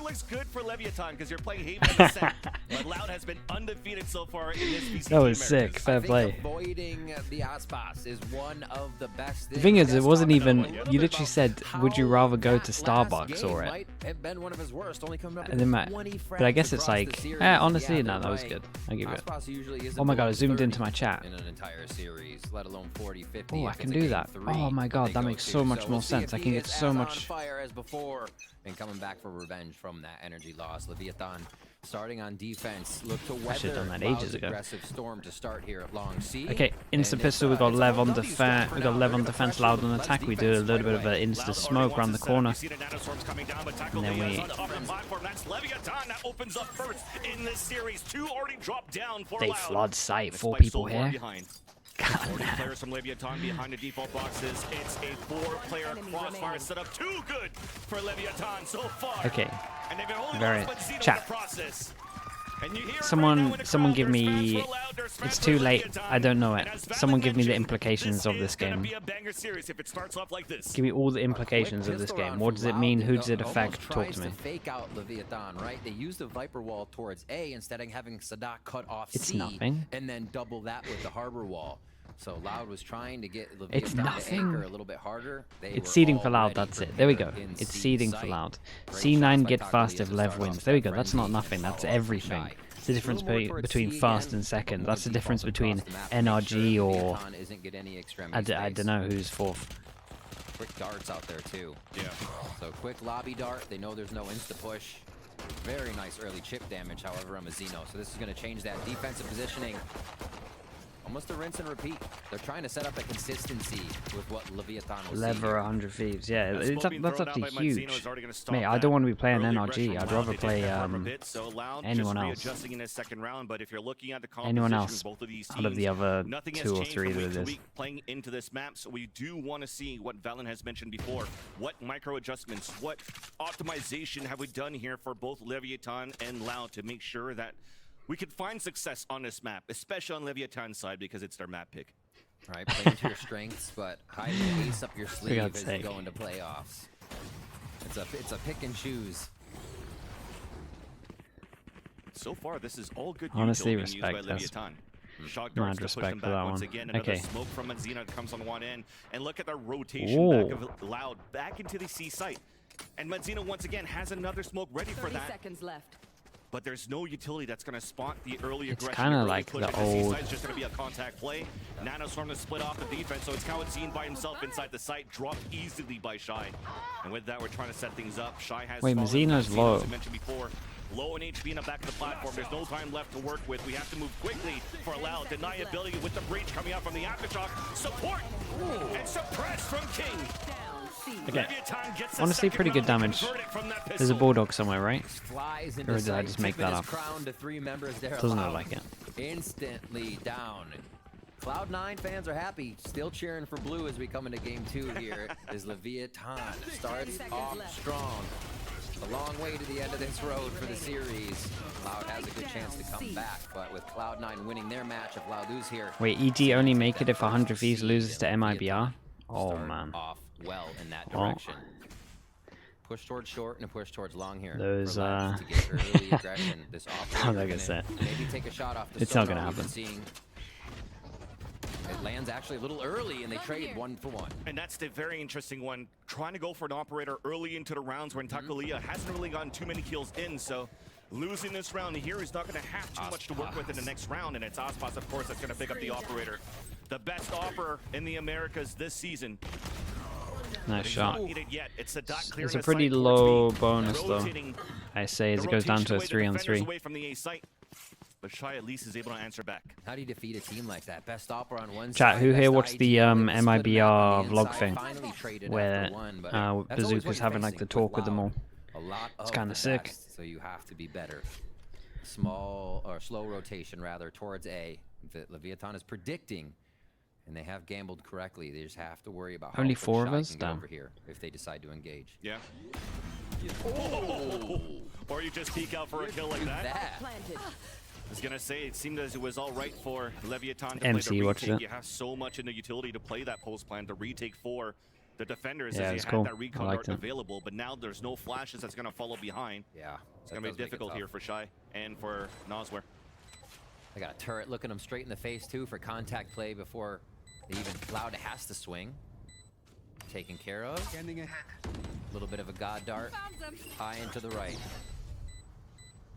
sure looks good for Leviathan because you're playing Haven in the set. But Loud has been undefeated so far in this VCT That was sick. Americas. Fair play. Avoiding the Aspas is one of the best. The thing is, it wasn't even. Talking You literally said, "Would you rather go to that last Starbucks game or it?" might have been one of his worst, only coming up And then with 20 but I guess frags it's across the like, series. honestly, Yeah, no, they're that was right. good. I give it. Aspas usually isn't Oh my god, I below zoomed 30 into my chat. in an entire series, let alone 40, 50. Oh, I if can it's a do game that. 3 Oh my god, they that go makes to. so much So more we'll see sense. if I he can get is so as much. on fire as before and coming back for revenge from that energy loss. Leviathan starting on defense. Look to I should've weather done that ages Loud's ago. aggressive storm to start here at Long C. Okay, insta And pistol. We it's, got it's Lev a on W strat defense. for We got now. Lev They're on gonna defense. pressure Loud on Led's attack. We do a defense little bit right of away. an insta smoke around the corner. And then we. That's Leviathan that opens up first in this series. Two already dropped down for They Loud. flood sight. 4 Despite people so far here. behind. God, 40 man. players from Leviathan behind the default boxes. It's a 4-player crossfire setup. Too good for Leviathan so far. Okay. And they've only Very. lost Benzino in Chat. the process. And you hear it right Someone now in the someone crowd. give There's me. fans for Loud, there's fans It's for too late. Leviathan. I don't know it. And as Valen Someone give me the mentioned, implications of is this gonna game. be a banger series if it starts off like this. Give me all the implications of this game. What does it mean? Who does it affect? Talk to me. Fake out Leviathan, right? They used the Viper wall towards A instead of having Sadat cut off It's C nothing. and then double that with the Harbor wall. So Loud was trying to get It's Leviathan to nothing. anchor a little bit harder. They It's were seeding for Loud, already that's it. There we go. prepared in It's C seeding for sight. Loud. Great C9 shots by get Takuya fast to if start Lev off wins. that There we go. That's not frenzy nothing. and That's follow up from everything. Shy. It's the difference A little more towards between C fast again, and second. but That's the more difference default between across the map to make NRG sure or Leviathan isn't getting any extremity I space. don't know who's fourth. Quick darts out there too. Yeah. So quick lobby dart. They know there's no insta push. Very nice early chip damage, however, on Mazzino. So this is going to change that defensive positioning. Almost a rinse and repeat. They're trying to set up a consistency with what Leviathan was Lever 100 Thieves. Yeah, That it's smoke being that's thrown actually out by Mazzino huge. is already gonna stop Mate, I that don't want to be playing early NRG. aggression I'd from rather Loud. They did play step up a bit, so Loud anyone just else. readjusting in his second round. But if you're looking at the Anyone composition else of both of these out of the teams, other nothing has 2 or changed 3 from that week it to is. week playing into this map. So we do want to see what Valen has mentioned before. What micro adjustments, what optimization have we done here for both Leviathan and Loud to make sure that we could find success on this map, especially on Leviathan's side because it's their map pick. Right, play into your strengths, but hide the ace up your sleeve God's as sake. you go into playoffs. It's a pick and choose. So far, this is all good. Honestly, util being used by respect. That's Leviathan. Shock mad darts to push respect them for back that once one. again. Another Okay. smoke from Mazzino comes on one end. And look at the rotation Ooh. back of Loud back into the C site. And Mazzino once again has another smoke ready for 30 that. seconds left. But there's no utility that's going to spot the early It's aggression. kinda early like push the into C old- site. It's just going to be a contact play. Nanoswarm to split off the defense, so it's Kawadzine by himself inside the site, dropped easily by Shy. And with that, we're trying to set things up. Shy has Wait, fallen. Mazzino's Mazzino, low. as I mentioned before, low in HP in the back of the platform. There's no time left to work with. We have to move quickly for Loud. Deniability with the breach coming out from the aftershock. Support and suppress from King. Okay. Leviathan gets the Honestly, second pretty good round damage. converted from that There's a pistol. bulldog somewhere, right? Flies into Or did I sight, just make keeping that his up? crown to 3 members there. Doesn't look Loud like it. Instantly down. Cloud9 fans are happy, still cheering for blue as we come into game 2 here. As Leviathan starts off strong. A long way to the end of this road for the series. Cloud has a good chance to come back, but with Cloud9 winning their match, if Loud lose here, Wait, EG only make it if 100 Thieves loses to MIBR? Oh, start man. off well in that Well. direction. Push towards short and a push towards long here. Those, for Lev to get early aggression. This off Not like I said. Maybe take a shot off the It's not sonar gonna we've been happen. seeing. It lands actually a little early, and they trade 1 for 1. And that's the very interesting one. Trying to go for an operator early into the rounds when Takuya hasn't really gotten too many kills in, so losing this round here is not going to have too much to work with in the next round, and it's Aspas, of course, that's going to pick up the operator. The best offer in the Americas this season. Nice He's shot. not needed yet. It's a dot clearing It's a the pretty site towards low B. bonus, though. Rotating I say as the it goes down rotation to a away, the 3 on defenders 3. away from the A site. But Shy at least is able to answer back. How do you defeat a team like that? Best opera on one Chat, side, who here best watched IG the with split map MIBR on the vlog inside, thing finally traded where after 1, but that's always what Bazooka's you're having like the facing talk with with them all? Loud. A lot It's of kinda the sick. best, so you have to be better. Small or slow rotation rather towards A. That Leviathan is predicting, and they have gambled correctly. They just have to worry about how Only quick 4 of Shy us? can get Damn. over here if they decide to engage. Yeah. Oh. Or you just peek out for a kill like that. Planted. I was gonna say, it seemed as it was all right for Leviathan to MC play the watched retake. it. You have so much in the utility to play that post plan, to retake 4. the defenders Yeah, as it's he cool. had that I recon liked dart it. available, but now there's no flashes that's going to follow behind. Yeah. It's going to be difficult here for Shy and for Nosware. I got a turret looking him straight in the face too for contact play before they even Cloud has to swing. Taken care of. Scanning ahead. A little bit of a god dart. High and to the right.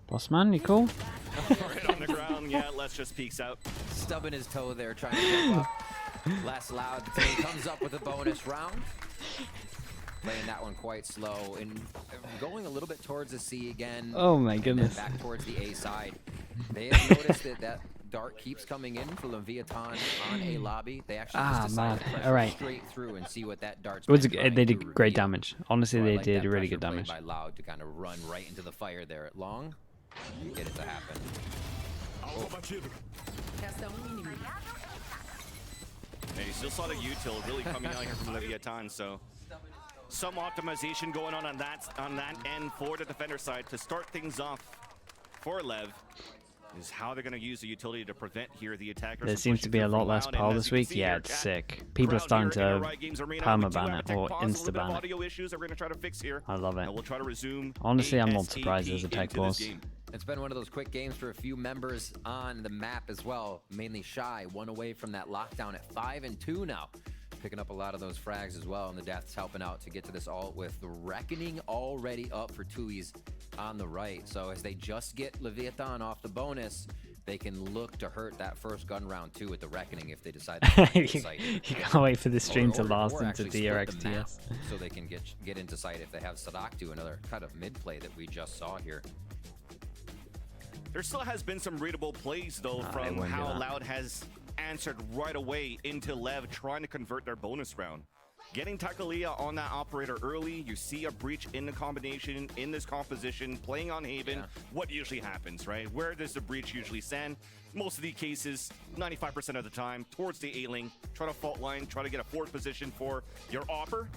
Bossman, you cool? Right on the ground, yeah, let's just peeks out. Stubbing his toe there, trying to jump up. Less loud until he comes up with a bonus round. Playing that one quite slow and going a little bit towards the C again. Oh my and goodness. then back towards the A side. They have noticed that dart keeps coming in for Leviathan on A lobby. They actually just decided to press Alright. straight through and see what that dart's It was been trying they to did great reveal. damage. Honestly, So I they like did that really pressure good played damage. by Loud to kind of run right into the fire there at long. Get it to happen. And you still saw the util really coming out here from Leviathan, so some optimization going on that end for the defender side to start things off for Lev is how they're going to use the utility to prevent here the attackers. There from seems pushing to be a through lot from less Loud, and power as this you can week. see Yeah, here, it's chat, sick. People are crowd starting here in to the Riot Games Arena, we do have permaban a it tech or pause, a little bit of insta-ban it. audio issues that we're going to try to fix here. I love it. And we'll try to resume Honestly, I'm not ASAP surprised there's a tech into this pause. game. It's been one of those quick games for a few members on the map as well. Mainly Shy, one away from that lockdown at 5-2 now. Picking up a lot of those frags as well, and the Death's helping out to get to this ult with the Reckoning already up for Tui's on the right. So as they just get Leviathan off the bonus, they can look to hurt that first gun round too with the Reckoning if they decide to you, get sight. you can't wait for the stream to Or last into actually split the map DRXTS. so they can get into sight if they have Sadaktu, another kind of mid play that we just saw here. There still has been some readable plays, though, they from wouldn't do how that. Loud has answered right away into Lev trying to convert their bonus round. Getting Takalia on that operator early, you see a breach in the combination, in this composition, playing on Haven. Yeah. What usually happens, right? Where does the breach usually stand? Most of the cases, 95% of the time, towards the A-lane, try to fault line, try to get a forward position for your opper.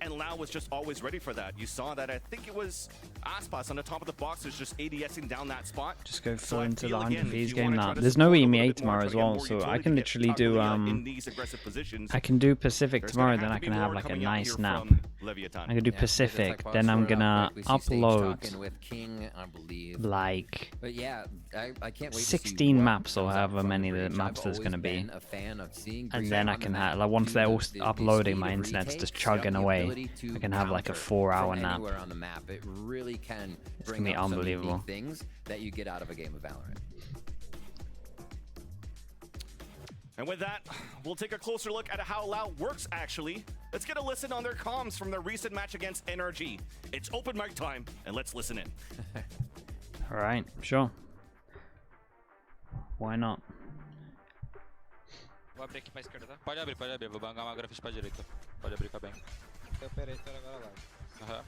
And Lau was just always ready for that. You saw that, I think it was Aspas on the top of the box is just ADSing down that spot. Just go So full I into the feel, 100 again, Vs if you game wanna now. try to There's no support a little EMEA bit more, tomorrow try as to get well, more so I utility can to get literally do Takalia in these aggressive positions. I can do Pacific There's tomorrow, gonna then I have to can be have more like a coming out nice here nap. from Leviathan. I can do Yeah, Pacific, Tech then I'm Pause gonna we see Sage upload talking with King, I believe. like But yeah, I can't wait to see 16 what maps or comes out however from many the Breach. maps I've there's always gonna be. been a fan of seeing And Breach then I on the can map have, like, once due they're to all the uploading, speed my of internet's just retakes, chugging the away. ability to I can have like a counter 4-hour from nap. anywhere on the map. It really can bring gonna be up some unique unbelievable. things that you get out of a game of Valorant. And with that, we'll take a closer look at how Loud works, actually. Let's get a listen on their comms from their recent match against NRG. It's open mic time, and let's listen in. Alright, sure. Why not? Vou abrir aqui pra esquerda, tá? Pode abrir, vou bangar uma grafite pra direita. Pode abrir, fica bem. Operator agora lá. Aham.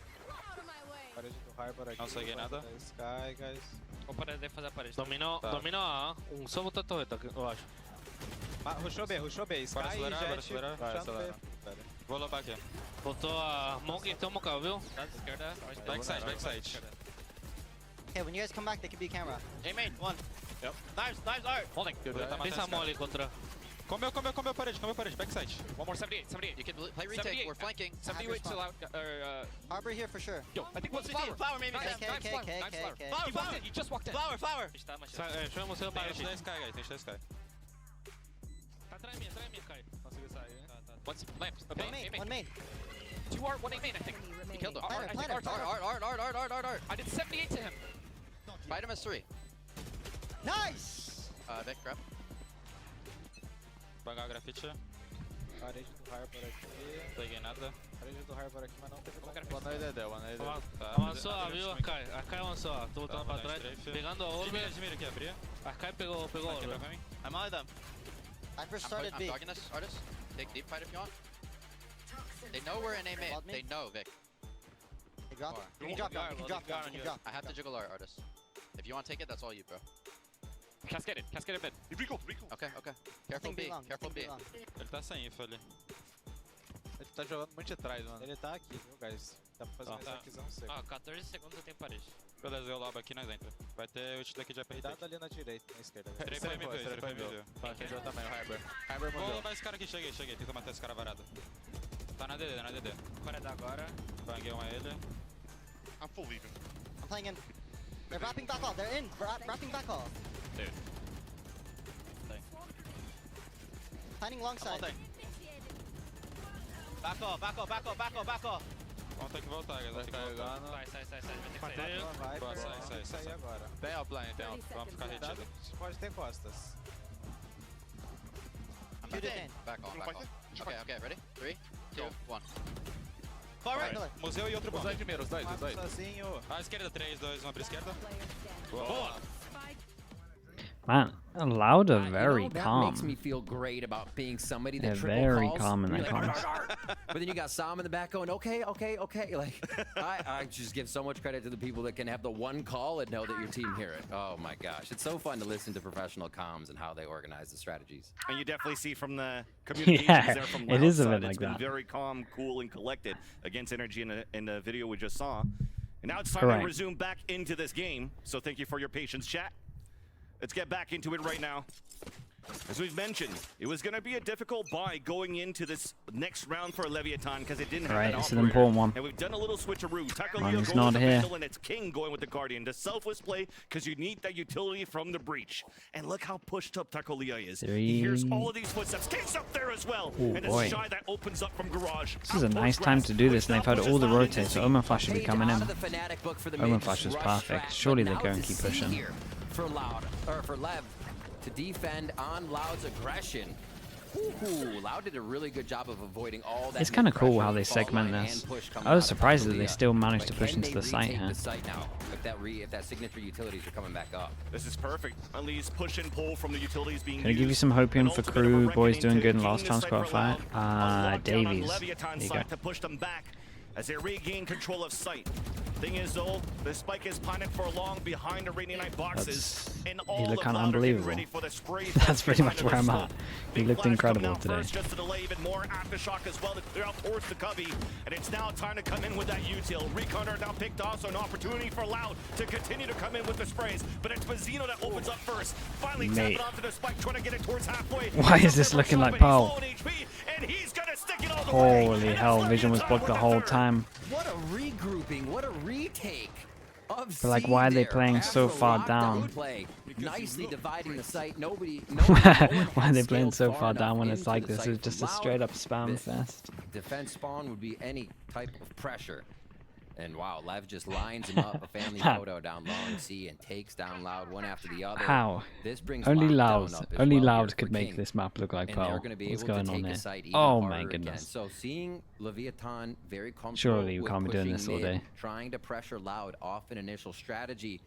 Parede do Harbor aqui. Não sei nada. Da Sky, guys. Vou parar de fazer a parede. Dominou, Tá. dominou A, só botar a torreta, eu acho. Rushou B. Sky Bora acelerar, e bora Jet. acelerar. Vai, puxando acelera. B. Pera. Vou lobar aqui. Botou a Monkey, tem um Monkey, viu? Esquerda. Backside. Okay, when you guys come back, they can be camera. Hey, mate, one. Yep. Knives art. Holding. Pensa a mão ali contra. Comeu parede, backside. One more 78. You can play retake. 78. We're flanking. 78 still out. Harbor here for sure. Yo, I think one's flower maybe. Okay, okay. Flower. He just walked in. Flower. Chama você Tem para ult da Sky, guys, tem ult da Sky. Tá atrás minha, Kai. Consegui sair, né? One's lamp. One main, one main. 2 art, 1 8 main, I think. He killed him. Planner, I think planner. Art. I did 78 to him. Fight him as 3. Nice! Vic, grab. Bangar a grafite. Parede do Harbor aqui. Peguei nada. Parede do Harbor aqui, mas não teve como. Tá, Avançou A, viu, Arkai? Arkai avançou A. Tô voltando Tá, pra vou dar trás. strafe. Pegando a Orbe. Admira aqui, abrir. Arkai pegou a Aqui Orbe. pra mim. I'm out of them. I first I'm started B. dogging this, artist. Take deep fight if you want. They know we're in A mid. Bot me? They know, Vic. They drop. Far. You can drop down. You can drop down. You can drop. I have to jiggle our artist. If you want to take it, that's all you, bro. Cascade mid. Rico. Okay. Careful Nothing B. long. Careful B. nothing long. Ele tá sem info ali. Ele tá jogando muito de trás, mano. Ele tá aqui, viu, guys? Dá pra fazer Tá. uma execução seca. Ah, 14 segundos eu tenho parede. Beleza, eu lobo aqui, nós entra. Vai ter ult daqui de APR. Cuidado ali na direita, na esquerda. guys. Três foi me viu, três foi me viu. Entrou também o Harbor. Harbor Vou mudou. lobar esse cara aqui, cheguei. Tenta matar esse cara varado. Tá na DD, na DD. Agora dá agora. Banguei uma ele. I'm full leaving. I'm playing in. They're wrapping back off. They're in. Wrapping back off. Dude. Planning long side. Back off, back off, back off, back off, back off. Vamos ter que voltar, galera. Tem que voltar. Sai. Vai ter que sair. Matei. Vai, Boa, pô, sai, tem sai, que sair sai. agora. Tem offline, tem off. Vamos ficar Cuidado, retido. pode ter costas. I'm Shoot back it in. in. Back off, back off. Okay, ready? 3, 2, 1. Far right. Pillar. Museu e outro bomb. primeiro, os dois, Mato sozinho. À esquerda, 3, 2, 1 pra esquerda. Boa. Man, Loud are You very know, that calm. makes me feel great about being somebody They're that triple very calls. calm in You're their like, comms. "Arr, arr." But then you got Sam in the back going, okay. Like, I just give so much credit to the people that can have the one call and know that your team hear it. Oh my gosh, it's so fun to listen to professional comms and how they organize the strategies. And you definitely see from the communications Yeah, there from it is a Loud's bit side, like it's been that. very calm, cool, and collected against Energy in the video we just saw. And now it's time Correct. to resume back into this game. So thank you for your patience, chat. Let's get back into it right now. As we've mentioned, it was going to be a difficult buy going into this next round for Leviathan because it didn't have Right, an it's an operator. important one. And we've done a little switcheroo. Takaleo Mine's going not with the here. Pistol and it's King going with the Guardian. The selfless play because you need that utility from the breach. And look how pushed up Takaleo is. He hears all of these footsteps. King's up there as well. Oh, and boy. a shy that opens up from Garage. This is a nice time to do this, and they've had all the rotates, so Omen Flash should be Page coming out in. of the Fnatic book for the Omen mid, Flash just is rush perfect. track, Surely but they now go and to keep see pushing. here for Loud, or for Lev, to defend on Loud's aggression. Ooh, Loud did a really good job of avoiding all that. It's kind of mid cool pressure, how they fault segment line, this. and push coming I was out of surprised that they Takulia. still managed to But push can into they the site retake here. the site now, if that signature utilities are coming back up. This is perfect. At least push and pull from the utilities being Can I give you used. some hopium An for ultimate of a crew, boys reckoning doing to good in gain last this time site squad for fight? Loud. A lockdown on Davies. Leviathan's There you side go. to push them back as they regain control of site. Thing is though, the spike is planted for long behind the Radiant Knight boxes. And all look of kinda Loud are getting unbelievable. ready for the spray That's pretty much behind where I'm the at. smoke. He Big looked flash coming incredible out today. First, just to delay even more aftershock as well to clear out towards the cubby. And it's now time to come in with that util. Recon are now picked off, so an opportunity for Loud to continue to come in with the sprays. But it's Mazzino that opens up first. Finally Mate. tapping onto the spike, trying to get it towards halfway. Why He's is up this there for looking a like shot, but he's Pearl? low on HP, and he's gonna stick it all the way. Holy And hell, that's Vision was Leviathan blocked the with whole third. time. What a regrouping, what a retake of But, like, seed why are they there playing after so a far lockdown down? Play, nicely dividing the site. No one Why are they has playing so scaled far enough down when it's into like the this? site It's just from a Loud. straight up spam This fest. Defense spawn would be any type of pressure. And wow, Lev just lines him up, a family photo down long C, and takes down Loud one after the other. How? This brings Only lockdown Loud, up as only well Loud here could for make King. this map look like And they're Pearl. going to be What's able going to on take here? the site even Oh harder my again. goodness. So seeing Leviathan very comfortable Surely you with can't be doing pushing this all mid, day. trying to pressure Loud off an initial strategy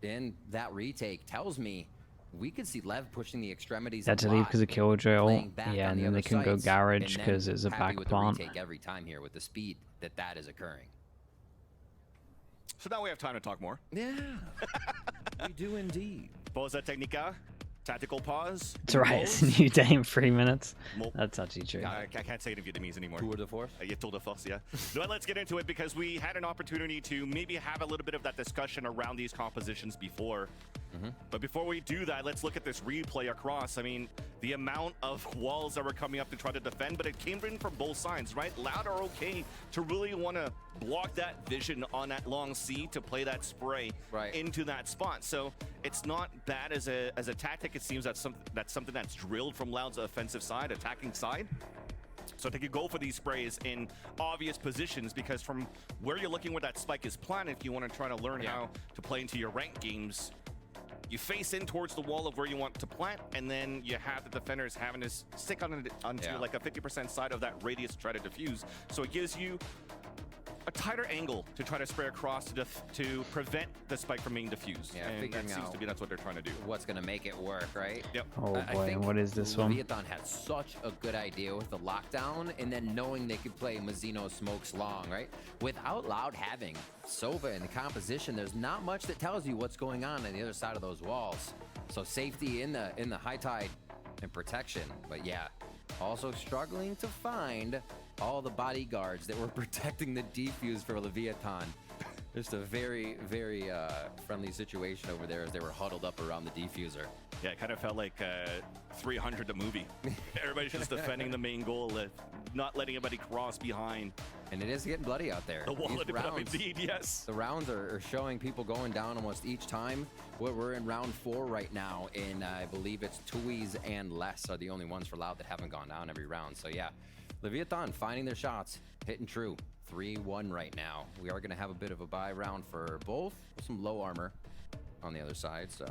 in that retake tells me we could see Lev pushing the extremities. They had a to leave lot, because of Killjoy. playing back Yeah, on and the then they other couldn't go sites, garage and then because it's a happy back with the plant. retake every time here with the speed that is occurring. So now we have time to talk more. Yeah, we do indeed. Pausa técnica, tactical pause. It's alright, it's a new day in 3 minutes. Mo- That's actually true. I can't say it in Vietnamese anymore. Tour de force. Yeah, Tour de Force, yeah. But let's get into it because we had an opportunity to maybe have a little bit of that discussion around these compositions before. But before we do that, let's look at this replay across. I mean, the amount of walls that were coming up to try to defend, but it came in from both sides, right? Loud are okay to really want to block that vision on that long C to play that spray into that spot. So it's not bad as a tactic. It seems that's something that's drilled from Loud's offensive side, attacking side. So they could go for these sprays in obvious positions because from where you're looking where that spike is planted, if you want to try to learn how to play into your ranked games, you face in towards the wall of where you want to plant, and then you have the defenders having to stick onto like a 50% side of that radius to try to defuse. So it gives you a tighter angle to try to spray across to prevent the spike from being diffused. Yeah, and figuring that seems out to be that's what they're trying to do. What's going to make it work, right? Yep. Oh I boy, think and what is this one? Leviathan had such a good idea with the lockdown and then knowing they could play Mazzino smokes long, right? Without Loud having Sova in the composition, there's not much that tells you what's going on the other side of those walls. So safety in the high tide and protection. But yeah, also struggling to find all the bodyguards that were protecting the defuse for Leviathan. Just a very, very friendly situation over there as they were huddled up around the defuser. Yeah, it kind of felt like 300 the movie. Everybody's just defending the main goal. not let anybody cross behind And it is getting bloody out there. the wall These to put up rounds- indeed, yes. The rounds are showing people going down almost each time. We're in round 4 right now, and I believe it's Tui's and Les are the only ones for Loud that haven't gone down every round. So yeah, Leviathan finding their shots, hitting true. 3-1 right now. We are going to have a bit of a buy round for both, with some low armor on the other side. So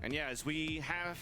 And yeah, as we have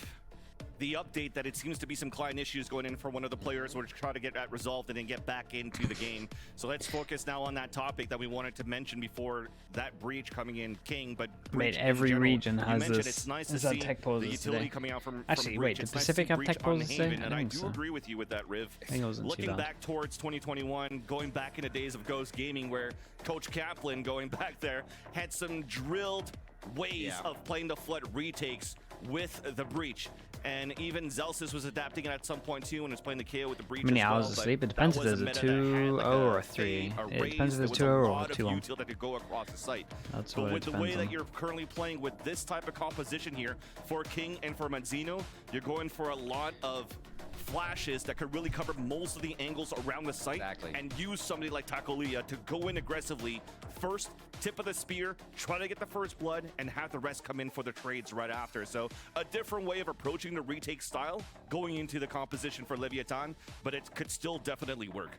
the update that it seems to be some client issues going in for one of the players, we're trying to get that resolved and then get back into the game. So let's focus now on that topic that we wanted to mention before that breach coming in, King. But Breach in every general, region you has mentioned this. it's nice to There's that see tech the pauses utility today. coming out from Actually, Breach. wait, did It's nice to Pacific see have Breach tech on pauses today? Haven, I and I think do so. agree with you with that, Riv. I think it wasn't too Looking bad. back towards 2021, going back in the days of Ghost Gaming, where Coach Kaplan, going back there, had some drilled ways of playing the Flood retakes with the Breach. And even Zelsis was adapting it at some point too, and was playing the KO with the Breach. How many as well, hours of but sleep? It that depends if was there's a meta that had, 2-0 like, or a a 3. a It raise. depends if There there's was 2-0 or lot of 2-1. util that could go across the site. That's But what with it the way depends that on. you're currently playing with this type of composition here for King and for Manzino, you're going for a lot of flashes that could really cover most of the angles around the site. Exactly. And use somebody like Takolia to go in aggressively first, tip of the spear, try to get the first blood, and have the rest come in for the trades right after. So a different way of approaching the retake style going into the composition for Leviathan, but it could still definitely work.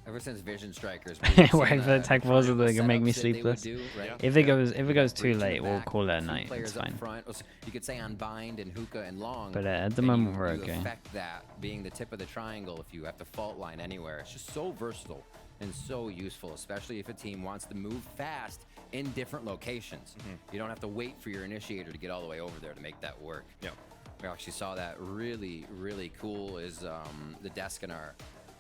ever since Vision Strikers, Waiting for the tech pauses, they're gonna make me setups that they would sleepless. do, right? Yeah. If it goes too Breach in the late, we'll back, call it at 2 night. players It's up fine. front. You could say on Bind and Hookah and Long. But at the then moment, you we're okay. affect that being the tip of the triangle if you have to fault line anywhere. It's just so versatile and so useful, especially if a team wants to move fast in different locations. You don't have to wait for your initiator to get all the way over there to make that work. Yeah. We actually saw that really, really cool is the Deskinar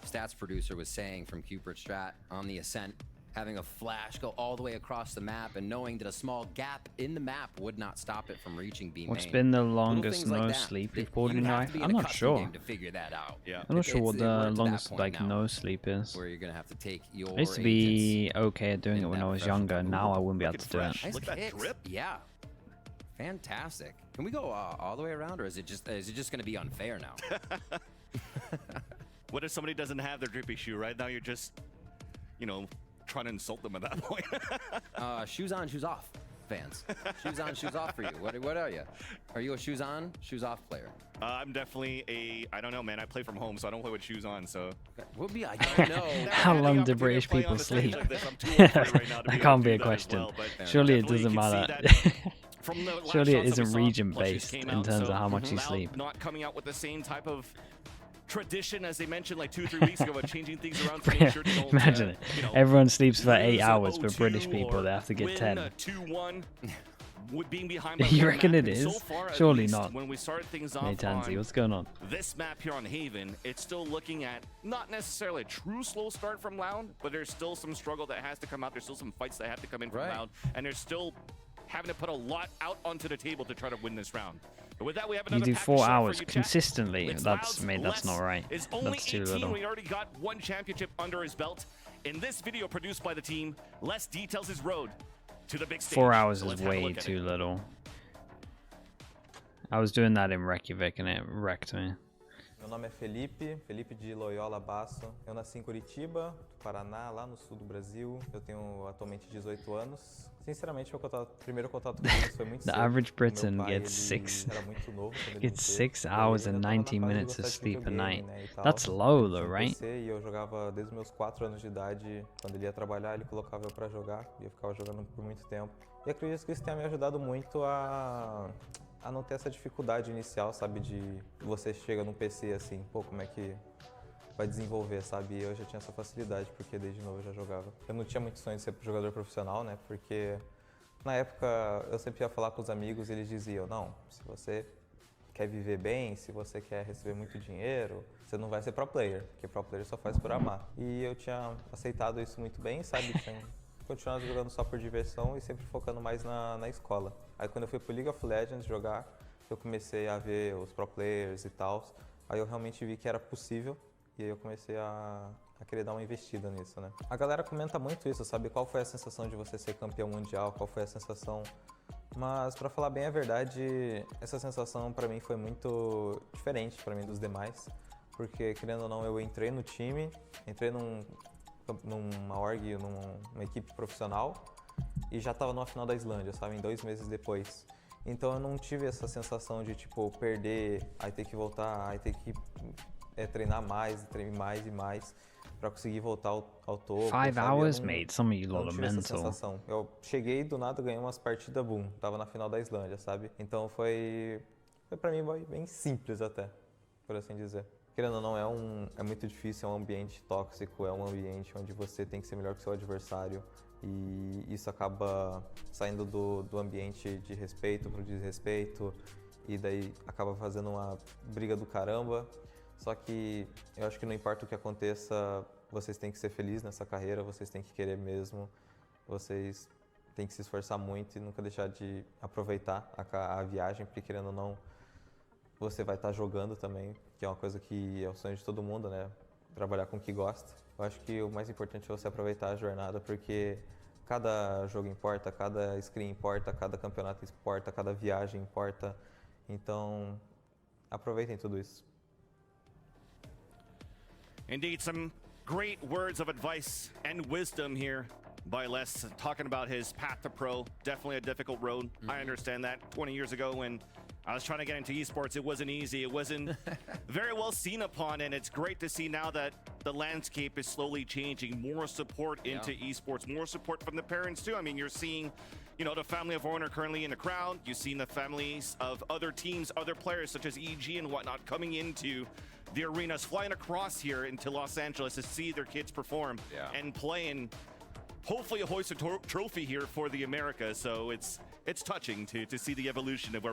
stats producer was saying from Cupid Strat on the Ascent, having a flash go all the way across the map and knowing that a small gap in the map would not stop it from reaching B What's main. been the Little longest things like no that, sleep that you've pulled you in your have life? to be in I'm a not custom sure. game to figure that out. Yeah. I'm not sure what We're the to that longest point like now, no sleep is. where you're gonna have to take your I used to agents be okay at doing in it when that I was fresh younger. look. Now I wouldn't be able Looking to do it. fresh. Nice Look at that kicks. drip. Yeah. Fantastic. Can we go all the way around, or is it just going to be unfair now? What if somebody doesn't have their drippy shoe? Right now, you're just, you know, trying to insult them at that point. Shoes on, shoes off, fans. Shoes on, shoes off for you. What are you? Are you a shoes on, shoes off player? I'm definitely I don't know, man. I play from home, so I don't play with shoes on. So Would be. I don't know. Never How had the long do opportunity British to play people on a stage sleep? like this. I'm too old for it right now to be That able can't to be do a that as question. well, but Surely it definitely doesn't you can matter. see that from the last Surely it shots that we isn't saw, region Plushies based came in out, terms so of how much you Loud sleep. not coming out with the same type of tradition as they mentioned like 2-3 weeks ago about changing things around to make sure they don't Imagine it. you know, Everyone sleeps for 8 lose hours, a but British 0-2 people or they have to get win 10. a 2-1 with being behind by You one reckon map. it So is? far, at Surely least, not. when we start things off Hey Tansy, on what's going on? this map here on Haven, it's still looking at not necessarily a true slow start from Loud, but there's still some struggle that has to come out. There's still some fights that have to come in from Right. Loud, and they're still having to put a lot out onto the table to try to win this round. But with that, we have You another do package 4 shot for hours you, chat. consistently. It's That's Loud's mate, that's less not right. is only That's too 18. little. We already got 1 championship under his belt. In this video produced by the team, Les details his road to the big stage. 4 hours So is let's have a way look at too it. little. I was doing that in Reykjavik and it wrecked me. Meu nome é Felipe, Felipe de Loyola Basso. Eu nasci em Curitiba, Paraná, lá no sul do Brasil. Eu tenho atualmente 18 anos. Sinceramente, meu primeiro contato com eles foi muito The cedo. average Meu Briton pai, gets ele 6 era muito novo quando ele gets me 6 teve. hours E eu and ainda tava na 90 fase de minutes of gostar de sleep a videogame, night. né, e tal. That's low Ele though, tinha um right? PC e eu jogava desde os meus 4 anos de idade. Quando ele ia trabalhar, ele colocava eu pra jogar. E eu ficava jogando por muito tempo. E acredito que isso tenha me ajudado muito a não ter essa dificuldade inicial, sabe? De você chega num PC assim, pô, como é que vai desenvolver, sabe? E eu já tinha essa facilidade, porque desde novo eu já jogava. Eu não tinha muito sonho de ser jogador profissional, né? Porque na época eu sempre ia falar com os amigos e eles diziam, não, se você quer viver bem, se você quer receber muito dinheiro, você não vai ser pro player, porque pro player só faz por amar. E eu tinha aceitado isso muito bem, sabe? Tinha continuado jogando só por diversão e sempre focando mais na escola. Aí quando eu fui pro League of Legends jogar, eu comecei a ver os pro players e tal. Aí eu realmente vi que era possível e aí eu comecei a querer dar uma investida nisso, né? A galera comenta muito isso, sabe? Qual foi a sensação de você ser campeão mundial? Qual foi a sensação? Mas pra falar bem a verdade, essa sensação pra mim foi muito diferente pra mim dos demais. porque, querendo ou não, eu entrei no time, entrei numa org, numa equipe profissional e já estava numa final da Islândia, sabe, em 2 meses depois. Então eu não tive essa sensação de, tipo, perder, aí ter que voltar, aí ter que treinar mais e mais para conseguir voltar ao topo. 5 sabe? hours, Eu não- mate. Some of you eu lot não are tive essa mental. sensação. Eu cheguei do nada, ganhei umas partidas, boom, tava na final da Islândia, sabe? Então foi para mim bem simples até, por assim dizer. Querendo ou não, é muito difícil, é um ambiente tóxico, é um ambiente onde você tem que ser melhor que o seu adversário e isso acaba saindo do ambiente de respeito pro desrespeito e daí acaba fazendo uma briga do caramba. Só que eu acho que não importa o que aconteça, vocês têm que ser felizes nessa carreira, vocês têm que querer mesmo, vocês têm que se esforçar muito e nunca deixar de aproveitar a viagem, porque querendo ou não, você vai estar jogando também, que é uma coisa que é o sonho de todo mundo, né? Trabalhar com o que gosta. Eu acho que o mais importante é você aproveitar a jornada, porque cada jogo importa, cada screen importa, cada campeonato importa, cada viagem importa. Então, aproveitem tudo isso. Indeed, some great words of advice and wisdom here by Les, talking about his path to pro. Definitely a difficult road. I understand that. 20 years ago when I was trying to get into esports, it wasn't easy. It wasn't very well seen upon, and it's great to see now that the landscape is slowly changing. More support into esports, more support from the parents too. I mean, you're seeing, you know, the family of Orner currently in the crowd. You've seen the families of other teams, other players such as EG and whatnot coming into the arenas, flying across here into Los Angeles to see their kids perform and play and hopefully hoist a trophy here for the Americas. So it's touching to see the evolution of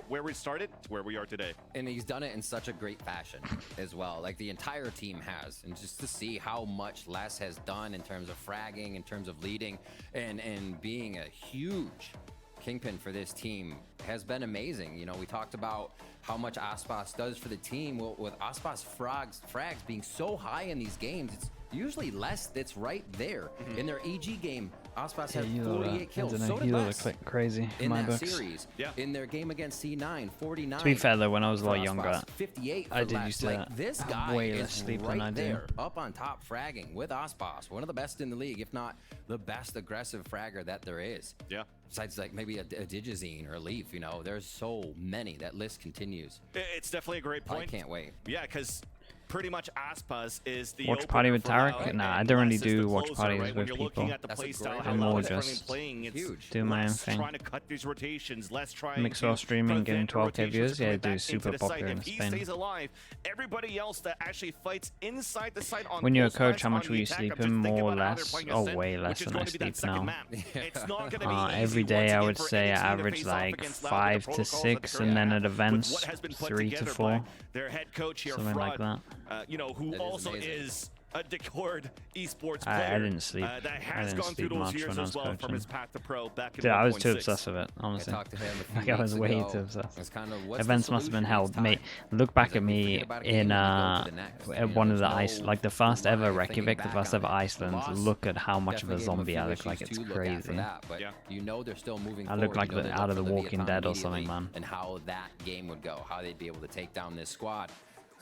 where we started to where we are today. And he's done it in such a great fashion as well. Like the entire team has. And just to see how much Les has done in terms of fragging, in terms of leading, and being a huge kingpin for this team has been amazing. You know, we talked about how much Aspas does for the team. Well, with Aspas frags being so high in these games, it's usually Les that's right there. In their EG game, Aspas had 48 kills. So did Les click crazy in in my that books. series. In their game against C9, 49. To be fair though, when I was a for lot younger, Aspas, 58 for I did Les. used to Like, this have guy way less is sleep right than I do. there, up on top fragging with Aspas, one of the best in the league, if not the best aggressive fragger that there is. Yeah. Besides, like, maybe a Digizine or a Leaf, you know, there's so many. That list continues. It's definitely a great point. I can't wait. Yeah, because pretty much Aspas is the Watch party with opener for Tarek? Loud, Nah, I and don't really Les is do the watch closer, parties right? When with you're looking people. at the That's a play style, great how I'm Loud more is currently just playing, it's huge. do my own Les thing. trying to cut these rotations, Les trying Mixwell to streaming, getting prevent 12K rotations views. from Yeah, coming do back super into the popular site. in If he Spain. stays alive, everybody else that actually fights inside the site on When you're a both coach, sides how on much the were you attack, I'm sleeping? just thinking More or about how they're less? playing Oh, Ascent, way less which is than going I to be that sleep second now. map. It's not going to be easy Every once day I again would for say any I team to average face off like against Loud with the 5 to protocols that 6, they're and then gonna at have, with events what has been put 3 to together 4, by their head coach here, something like Fraud, that. you know, who That is also amazing. is a Decord esports I player didn't sleep. that I has didn't gone through sleep those much years when I as was well from coaching. his path to pro back in Dude, I was too 1.6. obsessed with it, I honestly. talked to him a few Like, I was weeks way ago. too obsessed. It's kind of, what's the Events must have been solution held. this time? Mate, look back He's at like, we me forget about a game in and we go to the next. You at know, one of the there's no like the first ever line of thinking Reykjavik, the back first on ever it. Iceland. Loss Look at how much of a definitely gave him zombie few I look like. issues It's to look at for crazy. that, but Yeah. you know they're still moving I forward. look like You know the they out look of for The Walking Leviathan Dead or something, immediately man. And how that game would go, how they'd be able to take down this squad.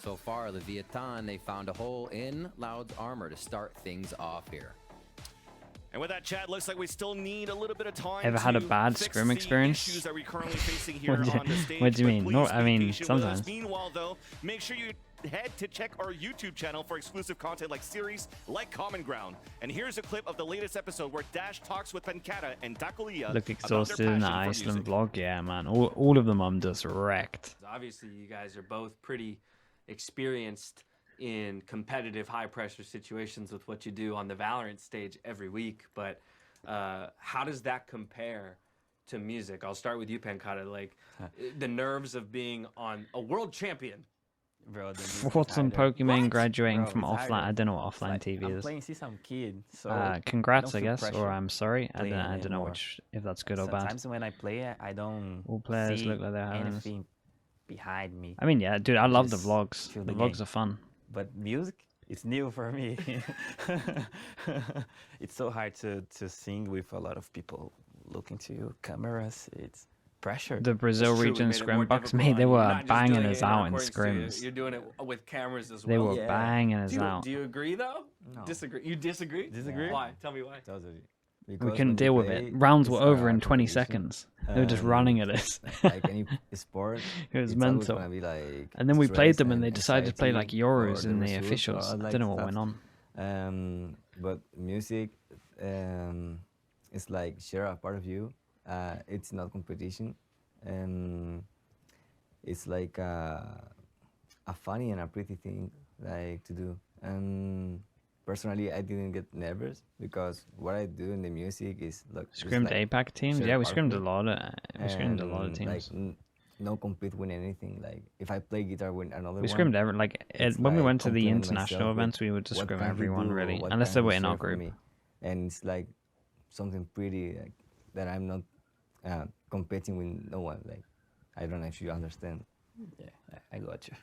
So far, Leviathan, they found a hole in Loud's armor to start things off here. And with that, Chad, looks like we still need a little bit of time. Ever had a to bad fix scrim the experience? issues that we're currently facing here What do you- on the stage. what do you but mean? please No, be I mean, patient with us. sometimes. Meanwhile, though, make sure you head to check our YouTube channel for exclusive content like series like Common Ground. And here's a clip of the latest episode where Dash talks with Penkata and Takulia Look about their exhausted in the passion for Iceland music. vlog. Yeah, man. All of them I'm just wrecked. Obviously, you guys are both pretty experienced in competitive, high-pressure situations with what you do on the Valorant stage every week. But how does that compare to music? I'll start with you, Penkata. Like the nerves of being on a world champion. Bro, Thoughts on Pokemon graduating from offline? I don't know what offline TV I'm is. playing since I'm kid, so Congrats, I I don't feel guess, or pressure I'm sorry. I playing don't know anymore. which if that's good or bad. Sometimes when I play, I don't All players see look like they're having this. anything behind me. I mean, yeah, dude, I love the Just vlogs. feel The the vlogs game. are fun. But music, it's new for me. It's so hard to sing with a lot of people looking to you, cameras. pressure. The Brazil It's truly region made it more scrim box, difficult mate, on they you. You're were not just banging doing it us in out in accordance to- scrims. You're doing it with cameras as well. They were Yeah. banging us Do out. you agree though? No. Disagree? You disagree? Disagree? Why? Tell me why. Totally. We Because couldn't when you deal with play, it. Rounds were it's over a in 20 competition, seconds. They were just running at and us. like any sport, It was it's always mental. gonna be like And then we played stress them and they decided to play like anxiety Euros for in the results or officials. I like don't know what stuff. went on. But music, it's like share a part of you. It's not competition, and it's like a funny and a pretty thing like to do. And personally, I didn't get nervous because what I do in the music is look. just Scrimmed like APAC teams? share Yeah, we part of scrimmed me. a lot of And, like, teams. no compete with anything. Like if I play guitar with another We one, scrimmed it's when we like went to the comparing international myself with events, we would just what scrim can he everyone do or really, what unless can they he were in our share for group. me. And it's like something pretty like, that I'm not competing with no one. Like I don't actually understand. Yeah, I got you.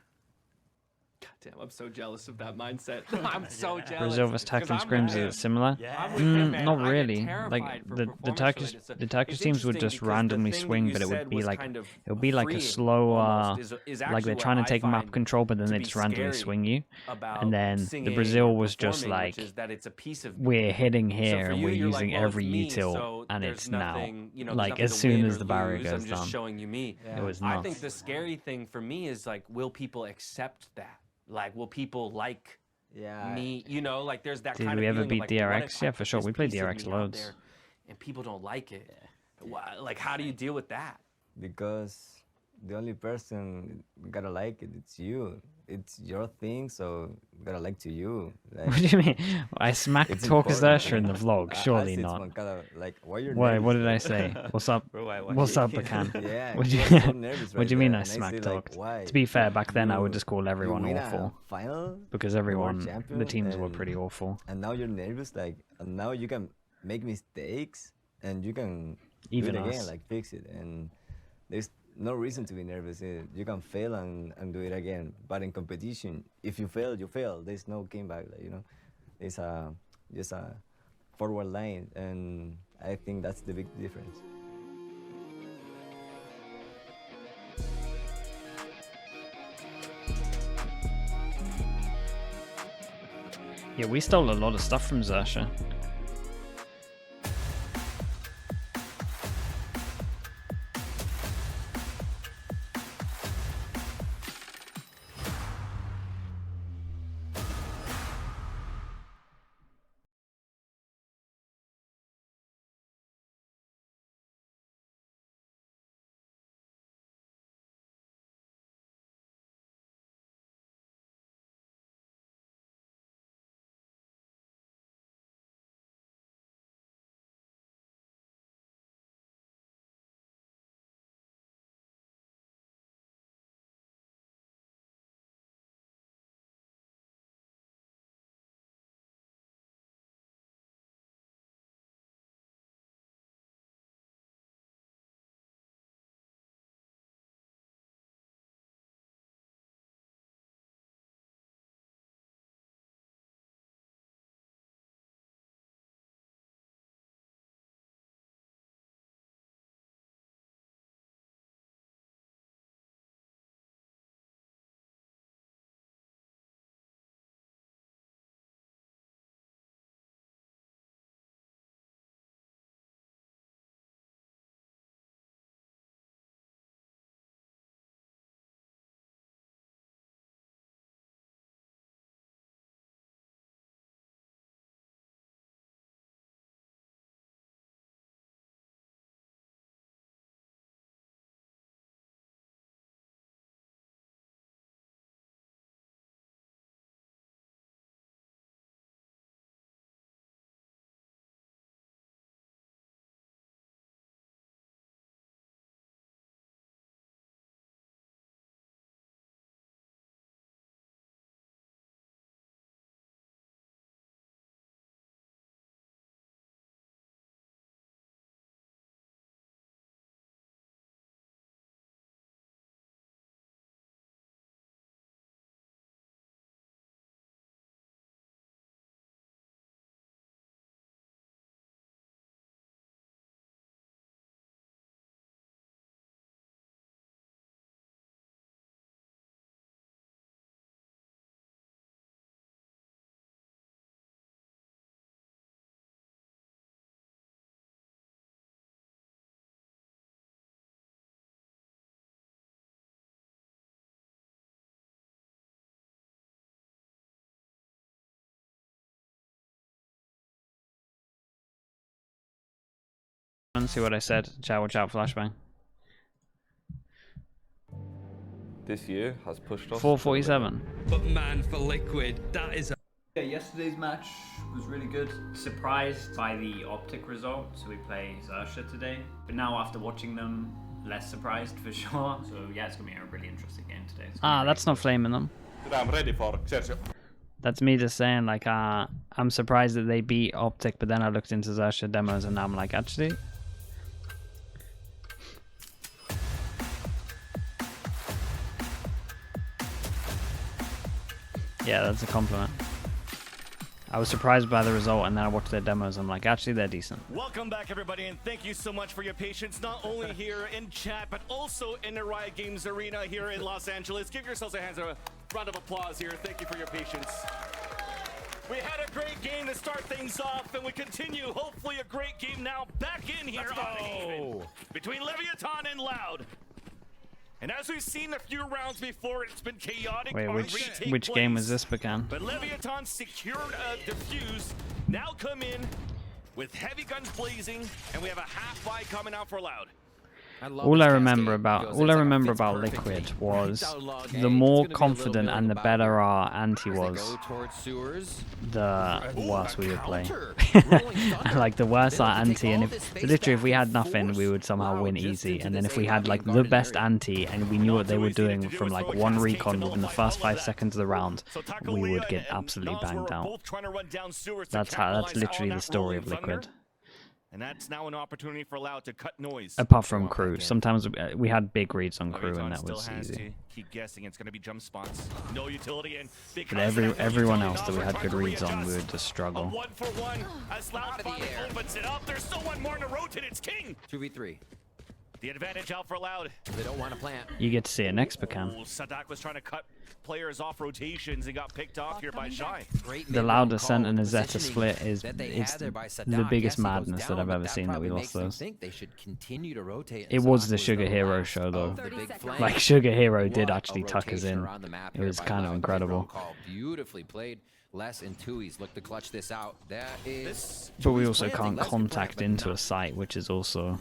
God damn, I'm so jealous of that mindset. I'm so jealous. Brazil vs 'cause Turkish I'm scrims, with him. is it similar? I'm with him, man. Not I get really. terrified Like for the performance-related stuff. Turkish It's teams would interesting just because the randomly thing that swing, you but it would said be was like kind of it would be like a freeing slow almost, is like actually they're what trying to I take map find control, but then to they be just randomly scary swing you. about And then the singing Brazil or was just performing, like which is that it's a piece of we're hitting So here for and you, we're you're like, using well, every it's me, util so and there's it's nothing, now you know, there's like nothing as to soon win as or the barrier lose, goes I'm just down. showing you me. It was I nuts. think the scary thing for me is like, will people accept that? Like, will people like me? You know, like there's that Did kind we of ever feeling beat of like, well, what DRX? if I Yeah, for put sure. this We played piece of DRX me out loads. there and people don't like it? Like, how do you deal with that? Because the only person gotta like it, it's you. It's your thing, so gotta like to you. Like, What do you mean? I smack it's talk important, Xerxia in the vlog. I Surely said not. Mancada, like, why you're Why? nervous, What did I bro? say? What's up? Bro, why What's up, you- Bacan? Yeah, What do you you, were so nervous what right do you mean there, I and smack said, talked? Like, why? To be fair, back then I would You- just call you everyone win awful a final, because you were everyone, the champion, teams were and- pretty awful. And now you're nervous, like, and now you can make mistakes, and you can Even do it again, us. like fix it. And there's no reason to be nervous. You can fail and do it again. But in competition, if you fail, you fail. There's no came back. Like, you know, it's just a forward line, and I think that's the big difference. Yeah, we stole a lot of stuff from Xerxia. See what I said. Ciao, watch out, flashbang. This year has pushed us. 447. But man, for Liquid, that is Yeah, yesterday's match was really good. Surprised by the Optic result, so we play Xerxia today. But now after watching them, less surprised for sure. So yeah, it's gonna be a really interesting game today. That's not flaming them. I'm ready for Xerxia. That's me just saying, like, I'm surprised that they beat Optic, but then I looked into Xerxia demos and now I'm like, actually... Yeah, that's a compliment. I was surprised by the result, and then I watched their demos. I'm like, actually, they're decent. Welcome back, everybody, and thank you so much for your patience, not only here in chat, but also in the Riot Games Arena here in Los Angeles. Give yourselves a round of applause here. Thank you for your patience. We had a great game to start things off, and we continue, hopefully, a great game now back in here between Leviathan and Loud. And as we've seen a few rounds before, it's been chaotic. Wait, which game was this, Bacan? But Leviathan secured a defuse. Now come in with heavy guns blazing, and we have a half buy coming out for Loud. All I remember about Liquid was the more confident and the better our anti was, the worse we would play. Like the worse our anti, and if we had nothing, we would somehow win easy. And then if we had like the best anti and we knew what they were doing from like one recon within the first 5 seconds of the round, we would get absolutely banged out. That's literally the story of Liquid. And that's now an opportunity for Loud to cut noise. Apart from crew, sometimes we had big reads on crew, and that was easy. Keep guessing it's going to be jump spots. No utility in. But everyone else that we had good reads on, we would just struggle. 1-for-1 as Loud finally opens it up. There's still one more to rotate. It's King. 2v3. The advantage out for Loud. They don't want to plant. You get to see it next, Bacan. Sadak was trying to cut players off rotations and got picked off here by Shy. The Loud Ascent and the Zeta split is the biggest madness that I've ever seen that we lost those. It was the Sugar Hero show though. Like Sugar Hero did actually tuck us in. It was kind of incredible. Beautifully played. Les and Tui's look to clutch this out. That is. But we also can't contact into a site, which is also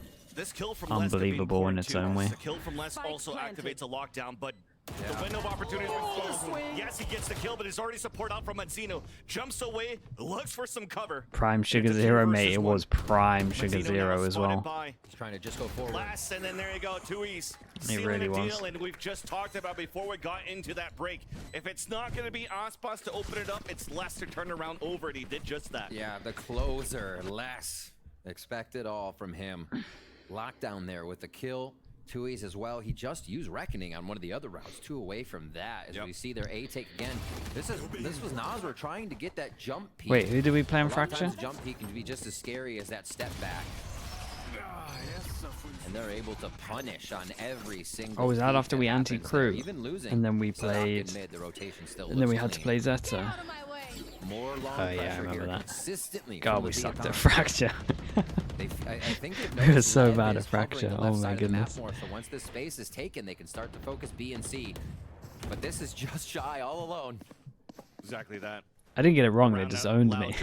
unbelievable in its own way. The kill from Les also activates a lockdown, but the window of opportunity is closed. Yes, he gets the kill, but there's already support out from Manzino. Jumps away, looks for some cover. Prime Sugar Zero, mate. It was Prime Sugar Zero as well. He's trying to just go forward. Last, and then there you go, Tui's. It really was. And we've just talked about before we got into that break. If it's not going to be Aspas to open it up, it's Les to turn around over, and he did just that. Yeah, the closer, Les. Expect it all from him. Lockdown there with the kill. Tui's as well. He just used Reckoning on one of the other routes. 2 away from that as we see their A take again. This was Nasr trying to get that jump peek. Wait, who did we play on Fracture? Jump peek can be just as scary as that step back. And they're able to punish on every single. Oh, was that after we anti-crew? And then we played. And then we had to play Zeta. Oh yeah, I remember that. God, we sucked at Fracture. It was so bad at Fracture. Oh my goodness. So once this space is taken, they can start to focus B and C. But this is just Shy all alone. Exactly that. I didn't get it wrong. They just owned me.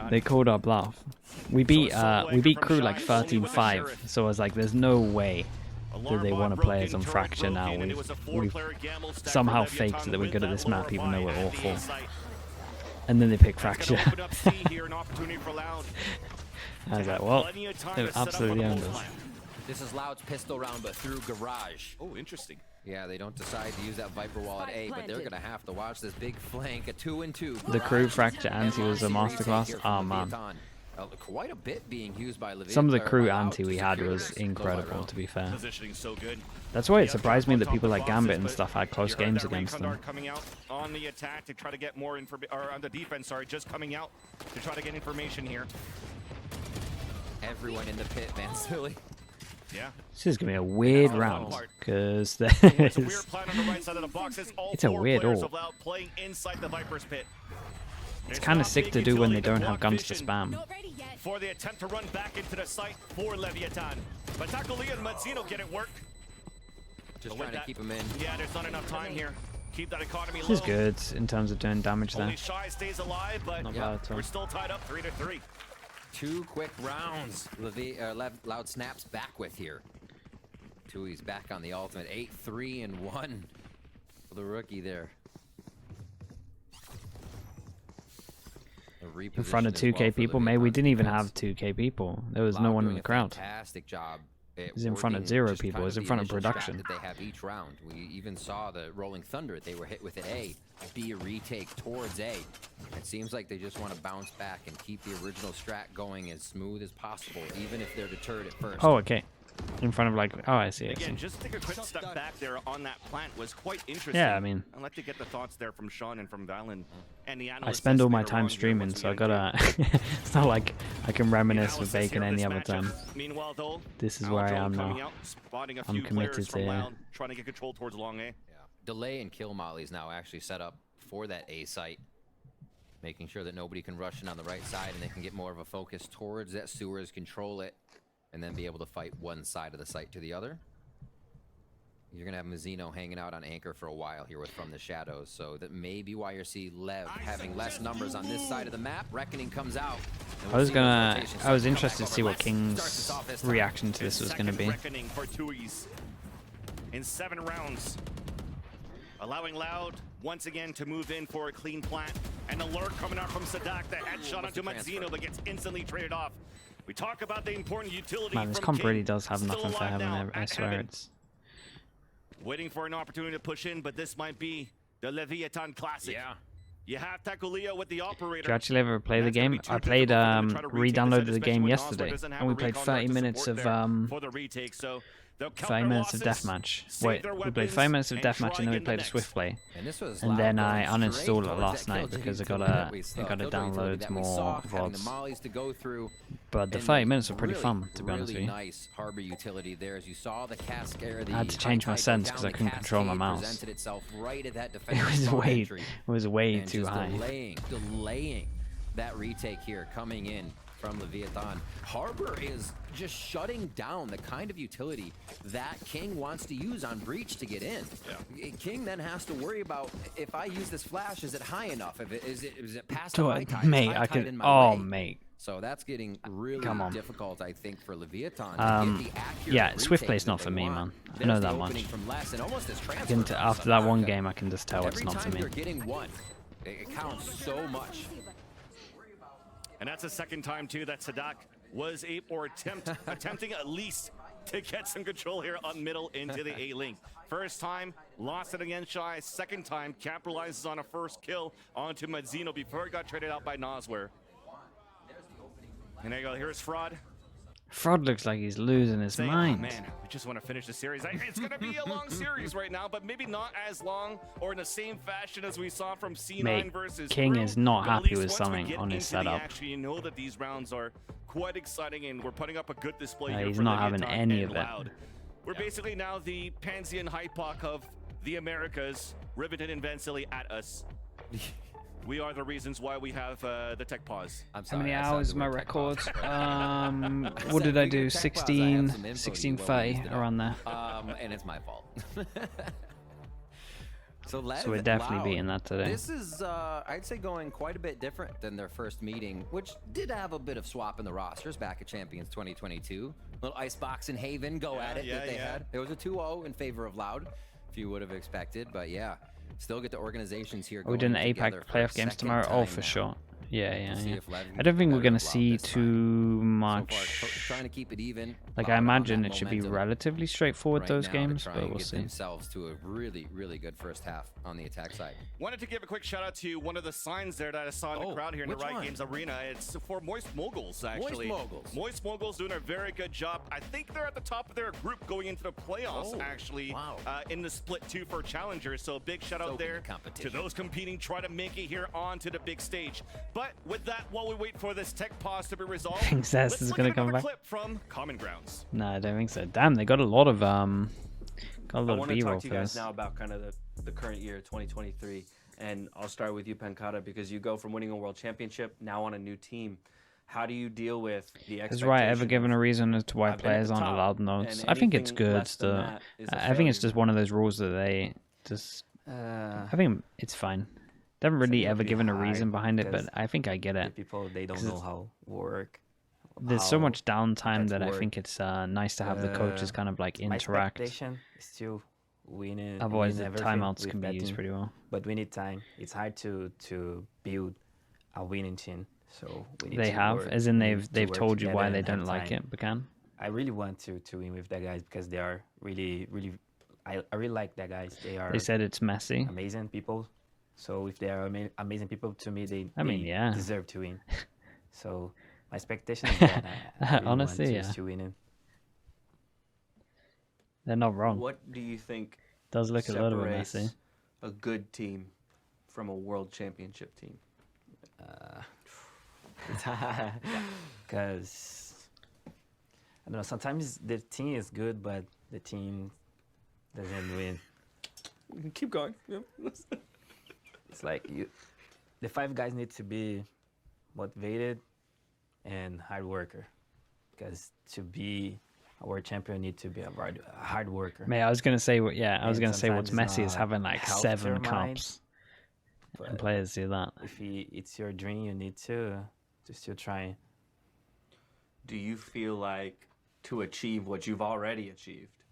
They called our bluff. We beat crew like 13-5. So I was like, there's no way that they want to play us on Fracture now. We've somehow faked that we're good at this map, even though we're awful. And then they pick Fracture. I was like, well, they've absolutely owned us. This is Loud's pistol round, but through Garage. Oh, interesting. Yeah, they don't decide to use that Viper wall at A, but they're going to have to watch this big flank, a 2-2. The crew Fracture anti was a masterclass. Oh, man. Quite a bit being used by Leviathan. Some of the crew anti we had was incredible, to be fair. That's why it surprised me that people like Gambit and stuff had close games against them. Coming out on the attack to try to get more information, or on the defense, sorry, just coming out to try to get information here. Everyone in the pit, man, silly. Yeah. This is gonna be a weird round because it's a weird all. It's kind of sick to do when they don't have guns to spam. For the attempt to run back into the site for Leviathan, but Takulia and Manzino get it work. Just trying to keep him in. Yeah, there's not enough time here. Keep that economy low. This is good in terms of doing damage there. Only Shy stays alive, but not bad at all. We're still tied up 3-3. 2 quick rounds. Loud snaps back with here. Tui's back on the ultimate. 8-3-1 for the rookie there. In front of 2K people, maybe we didn't even have 2K people. There was no one in the crowd. Fantastic job. It was in front of 0 people. It was in front of production. That they have each round. We even saw the Rolling Thunder. They were hit with an A, B a retake towards A. It seems like they just want to bounce back and keep the original strat going as smooth as possible, even if they're deterred at first. Oh, okay. In front of like, oh, I see. Again, just to take a quick step back there on that plant was quite interesting. Yeah, I mean, I'd like to get the thoughts there from Sean and from Valen. And the I spend all my time streaming, so I gotta. It's not like I can reminisce with Bacon any other time. Meanwhile, though, this is where I am now. Out, spotting a I'm few committed to Loud, trying to get control towards long A. Yeah. Delay and kill mollies now actually set up for that A site, making sure that nobody can rush in on the right side and they can get more of a focus towards that sewers, control it, and then be able to fight one side of the site to the other. You're going to have Mazzino hanging out on anchor for a while here with From the Shadows, so that may be why you see Lev having less numbers on this side of the map. Reckoning comes out. I was interested to see what King's reaction to this was going to be. Reckoning for Tui's in 7 rounds. Allowing Loud once again to move in for a clean plant. An alert coming out from Sadak. The headshot onto Mazzino that gets instantly traded off. We talk about the important utility. Man, this comp really does have nothing for Heaven. I swear it's. Waiting for an opportunity to push in, but this might be the Leviathan Classic. Yeah. You have Takulia with the operator. Did you actually ever play the game? I played, re-downloaded the game yesterday, and we played 30 minutes of 30 minutes of deathmatch. Wait, we played 5 minutes of deathmatch and then we played a swift play. And then I uninstalled it last night because I gotta download more VODs. But the 30 minutes were pretty fun, to be honest with you. Nice harbor utility there as you saw the I had to change my sense because I couldn't control my mouse. It was way too high. Delaying that retake here coming in from Leviathan. Harbor is just shutting down the kind of utility that King wants to use on Breach to get in. Yeah. King then has to worry about, if I use this flash, is it high enough? Is it past my time? Mate, I could. Oh, mate. So that's getting really difficult, I think, for Leviathan. Yeah, swift play's not for me, man. I know that much. After that one game, I can just tell it's not for me. It counts so much. And that's the second time, too, that Sadak was attempting at least to get some control here on middle into the A-Link. First time, lost it against Shy. Second time, capitalizes on a first kill onto Mazzino before it got traded out by Nosware. And there you go, here's Fraud. Fraud looks like he's losing his mind. Oh, man, we just want to finish the series. It's going to be a long series right now, but maybe not as long or in the same fashion as we saw from C9 versus King Brew. is not happy with once something we get on his into setup. Action, you know that these rounds are quite exciting, and we're putting up a good display here. He's for not having Leviathan any and of it. Loud. We're basically now the Pantheon Hypoc of the Americas, riveted and Vansili at us. We are the reasons why we have the tech pause. How many hours my record? What did I do? 16:30 around there. And it's my fault. So we're definitely beating that today. This is, I'd say, going quite a bit different than their first meeting, which did have a bit of swap in the rosters back at Champions 2022. Little Icebox and Haven go at it that they had. It was a 2-0 in favor of Loud, if you would have expected, but yeah. Still get the organizations here. We're doing APAC playoff games tomorrow. Oh, for sure. Yeah. I don't think we're gonna see too much. Trying to keep it even. Like I imagine it should be relatively straightforward those games, but we'll see. Themselves to a really good first half on the attack side. Wanted to give a quick shout out to one of the signs there that I saw in the crowd here in the Riot Games Arena. It's for Moist Moguls, actually. Moist Moguls doing a very good job. I think they're at the top of their group going into the playoffs, actually, in the split 2 for challengers. So big shout out there to those competing, try to make it here onto the big stage. But with that, while we wait for this tech pause to be resolved, I think Zest is gonna come back. Clip from Common Grounds. No, I don't think so. Damn, they got a lot of I want to B-roll talk to you guys now about kind of the current year, 2023, and I'll start with you, Pancata, because you go from winning a world championship now on a new team. How do you deal with the expectation? Has Riot ever given a reason as to why players aren't allowed notes? I think it's good. I think it's just one of those rules that they just. I think it's fine. They haven't really ever given a reason behind it, but I think I get it. People, they don't know how work. there's so how much downtime that that I work. think it's nice to have the coaches kind of like My interact. expectation is to win. Otherwise, win the everything timeouts with can be that used team. pretty well. But we need time. It's hard to build a winning team. So we need They to have, work, as in we need to they've work told you why together they and have don't like time. it, Bacan. I really want to win with that guys because they are really I really like that guys. They are They said it's messy. amazing people. So if they are amazing people, to me they yeah. deserve to win. So my expectation is that I really Honestly, want yeah. to win it. They're not wrong. What do you think Does look a little bit separates messy. a good team from a world championship team? Because I don't know. Sometimes the team is good, but the team doesn't win. Keep going. It's like the 5 guys need to be motivated and hard worker. Because to be a world champion, you need to be a hard worker. Mate, I was gonna say what? Yeah, I was And gonna say what's sometimes messy is not having like health 7 their mind, cups, and But players do that. if it's your dream, you need to still try. Do you feel like to achieve what you've already achieved,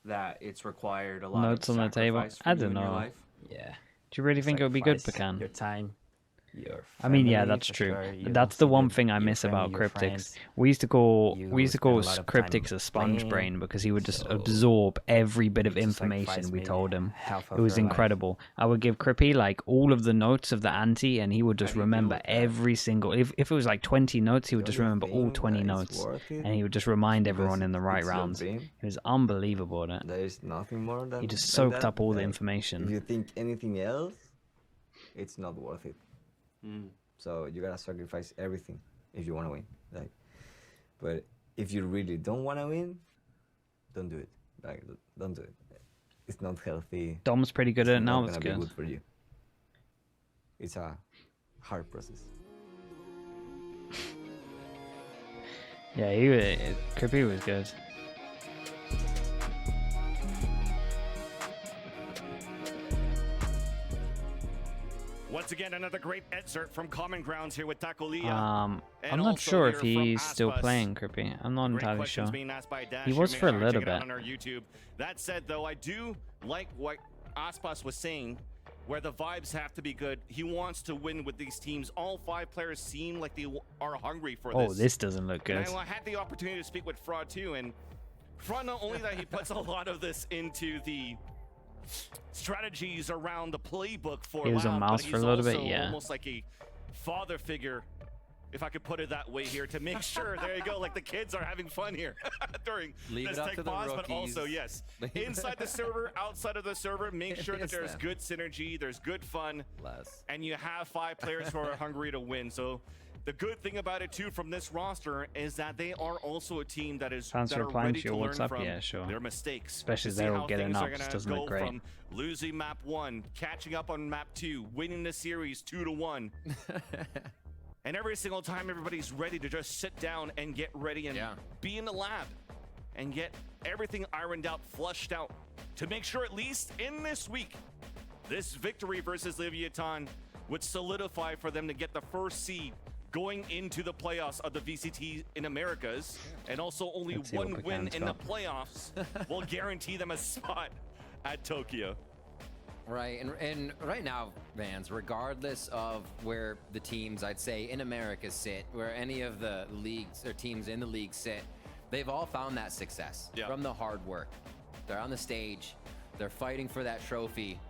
that it's required a lot Notes of on the table? sacrifice for I you don't in your know. life? Yeah. Do you really think it would be good, Sacrifice Bacan? Your time. Your I mean, yeah, family, that's for true. sure. You That's don't the see one thing I your miss family, about your Cryptics. friends. We used to call You we used to spend a call lot of Cryptics time a sponge playing, brain because he would just so absorb every bit of you information sacrifice we maybe told him. half of It was your life. incredible. I would give Crippy like all of the notes of the ante, and he would just do you deal remember with that? every single. If it was like 20 notes, he would The just only remember all thing 20 that is notes, worth it and he would just remind because everyone in the right it's your rounds. dream. He was unbelievable at it. There is nothing more than He just than soaked that. up all the Like, information. If you think anything else, it's not worth it. Mm. So you gotta sacrifice everything if you wanna win. Like, but if you really don't wanna win, don't do it. Like, don't do it. It's not healthy. Dom's pretty good It's at it now. not That's gonna be good. good for you. It's a hard process. Yeah, Crippy was good. Once again, another great excerpt from Common Grounds here with Takulia. I'm And not also sure if here from he's still Aspas. playing Crippy. I'm not Great entirely questions sure. being asked by Dash He here. was Make for a sure to little check it out bit. on our YouTube. That said, though, I do like what Aspas was saying, where the vibes have to be good. He wants to win with these teams. All 5 players seem like they are hungry for Oh, this. this doesn't look good. And I had the opportunity to speak with Fraud too, and Fraud, not only that he puts a lot of this into the strategies around the playbook for He was on Loud, mouse but for a he's little bit, also yeah. almost like a father figure, if I could put it that way here, to make sure, there you go, like the kids are having fun here during Leave this it up tech to the pause, but also, rookies. yes, Leave it inside the server, outside of the server, make sure that Yes, there's ma'am. good synergy, there's good fun, Less. and you have 5 players who are hungry to win. So the good thing about it too from this roster is that they are also a team that is Fans that are replying ready to your to learn WhatsApp? from Yeah, sure. their mistakes. Especially to if see they're how all getting things are ups, gonna doesn't go look great. from losing map 1, catching up on map 2, winning the series 2-1. And every single time everybody's ready to just sit down and get ready and be in the lab and get everything ironed out, flushed out to make sure at least in this week, this victory versus Leviathan would solidify for them to get the first seed going into the playoffs of the VCT in Americas, and also only Let's see one what win Bacan's in the got. playoffs will guarantee them a spot at Tokyo. Right, and right now, Vans, regardless of where the teams, I'd say, in America sit, where any of the leagues or teams in the league sit, they've all found that success from the hard work. They're on the stage, they're fighting for that trophy.